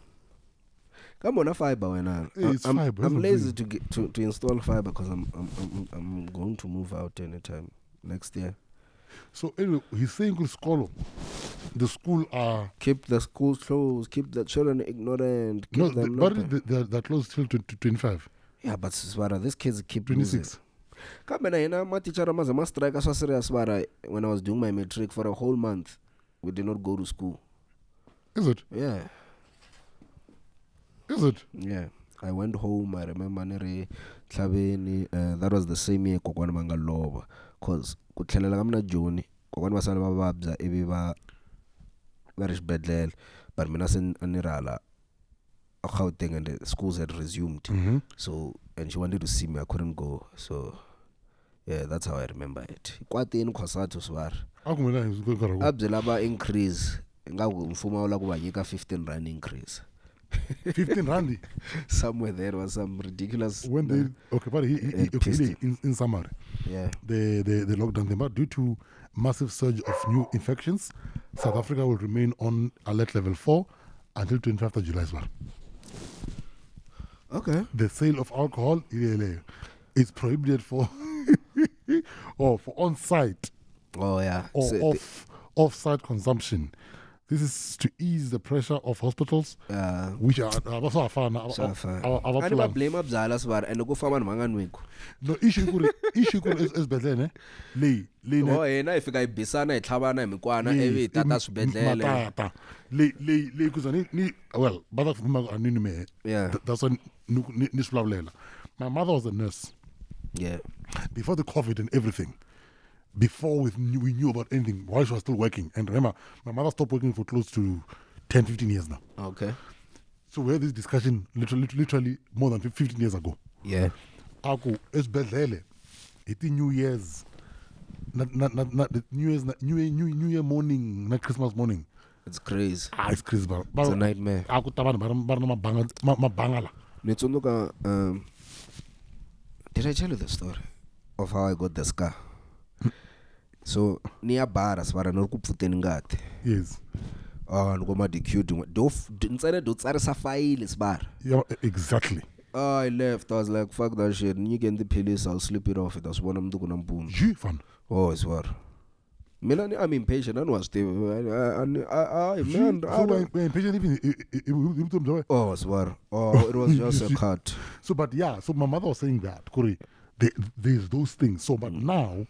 Come on, a fiber when It's fiber, I'm isn't lazy it? to get to install fiber because I'm going to move out anytime next year. So, anyway, he's saying with school, the school are. Keep the schools closed, keep the children ignorant, keep No, them but not- they're closed till 25. Yeah, but swara, these kids keep 26. Come on, my teacher was strike so serious swara when I was doing my matric for a whole month. We did not go to school. Is it? Yeah. Is it? Yeah, I went home. I remember nere Tlhabeni. That was the same year kokwana mangaloba. Cause kuthlelela kamna Joni. Kokwana basala bababza ebiba varish bedlel. But mina sen anirala. Gauteng and the schools had resumed. Mm-hmm. So and she wanted to see me. I couldn't go. So yeah, that's how I remember it. Kwate in Kwasatu swar. Akumela is going to go. Abzelaba increase. Ngaku mfuma ola kuba yika 15 rand increase. 15 randi. Somewhere there was some ridiculous. When they okay, but pissed in summary, Yeah. the lockdown thing, but due to massive surge of new infections, South Africa will remain on alert level 4 until 25th of July as well. Okay. The sale of alcohol is prohibited for or for on-site Oh yeah. or So off-site consumption. This is to ease the pressure of hospitals, which are also Ani ba blame abzala sbar and go fama manganweko. no issue is better le Oh yena ifika ibisana ihlabana imikwana ebe tata sibedlele. le kuzani ni well bada fuma anime. Yeah. That's what nisblavlela. My mother was a nurse Yeah. before the COVID and everything. Before we knew about anything, while she was still working. And remember, my mother stopped working for close to 10, 15 years now. Okay. So we had this discussion literally more than 15 years ago. Yeah. Ako esbedlele. It New Year's, not New Year morning, not Christmas morning. It's crazy. It's Christmas. It's a nightmare. Ako taban barna mabangala. Nitsondoka did I tell you the story of how I got the scar? So near bar as far as no kupfuteni ngati. Yes. Ngoma DQ inside do tsare sa file sbar. Yeah, exactly. I left. I was like, fuck that shit. You get the police, I'll slip it off. It was one of them doing boom. Gee, fun. Oh, it's war. I'm impatient. I was man. So when patient even Oh, it's war. Oh, it was just a cut. So, but yeah, so my mother was saying that, Corey, there's those things. So, but now,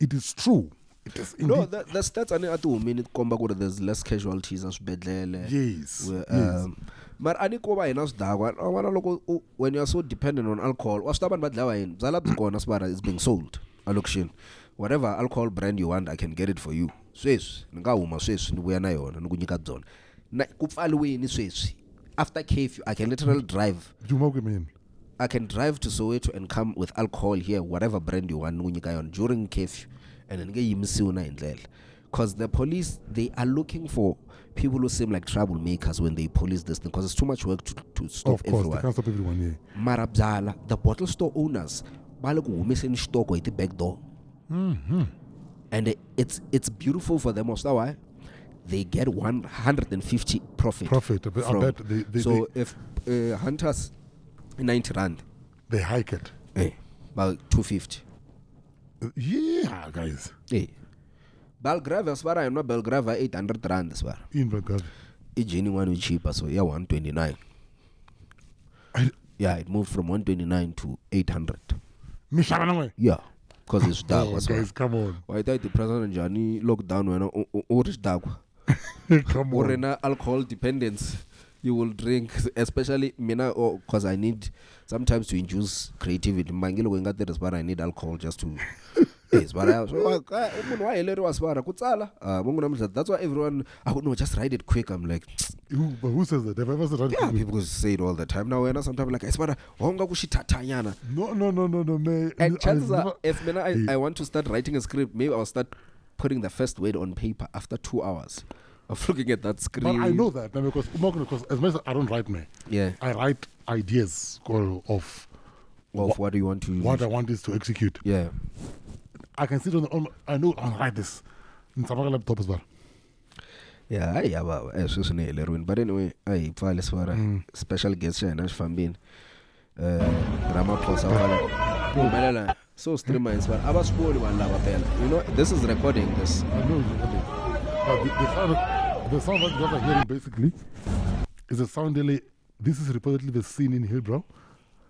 it is true. It is indeed. No, that's an atu minute combat where there's less casualties as bedlele. Yes. Yes. But I think when you're so dependent on alcohol, what's stubborn but Zalab is being sold. Allocation. Whatever alcohol brand you want, I can get it for you. sweswi ni nga huma sweswi ni vuya na yona ni ku nyika byona na ku pfaliweni sweswi after curfew I can literally drive I can drive to Soweto and come with alcohol here whatever brand you want ni ku nyika yona during curfew and ni nge yimisiwi na hi ndlela because the police they are looking for people who seem like troublemakers when they police this thing because it's too much work to stop Of course, everyone. they can't stop everyone, yeah. Mara byala, the bottle store owners bale ku humeseni xitoko hi ti back door. And it's beautiful for them. Also, why? They get 150 profit. Profit. I bet so if hunters 90 rand, they hike it. About 250. Yeah, guys. Belgrave as far I'm not Belgrave 800 rand as well. In Belgrave. One is cheaper, so 129. Yeah, it moved from 129 to 800. Yeah, because it's dark. Oh, guys, come on. Why did the president Johnny lockdown when it's dark? Come Or on. in alcohol dependence, you will drink, especially mina, because I need sometimes to induce creativity. Mangilo going at this, but I need alcohol just to. That's why everyone, I would know, just write it quick. I'm like, But who says that? Have I ever said that? yeah, people say it all the time. Now, when sometimes like, No, man. and chances are, if I want to start writing a script, maybe I'll start putting the first word on paper after 2 hours of looking at that script. But I know that man, because as much as I don't write, man, Yeah. I write ideas of What do you want to use? what I want is to execute. Yeah. I can sit on I know I'll write this. In some laptop as well. Yeah, but anyway, I file as far special guest here, Nash Fambin. Ramaphosa. So streamer as well. You know, this is recording this. I know but the sound that you guys are hearing basically is a sound delay. This is reportedly the scene in Hillbrow,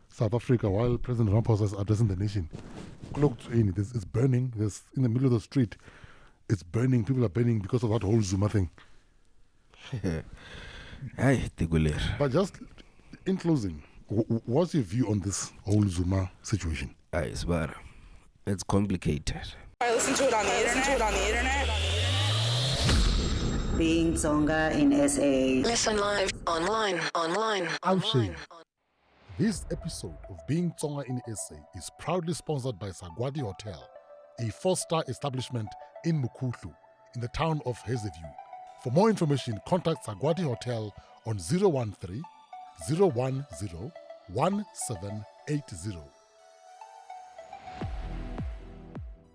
South Africa, while President Ramaphosa is addressing the nation. Cloaked in, it's burning. There's in the middle of the street. It's burning. People are burning because of that whole Zuma thing. But just in closing, what's your view on this whole Zuma situation? It's complicated. I listen to it on the internet. Being Tsonga in SA. Listen live, online. Outshin. This episode of Being Tsonga in SA is proudly sponsored by Sagwadi Hotel, a 4-star establishment in Mukuhlu, in the town of Hazeview. For more information, contact Sagwadi Hotel on 013 010 1780.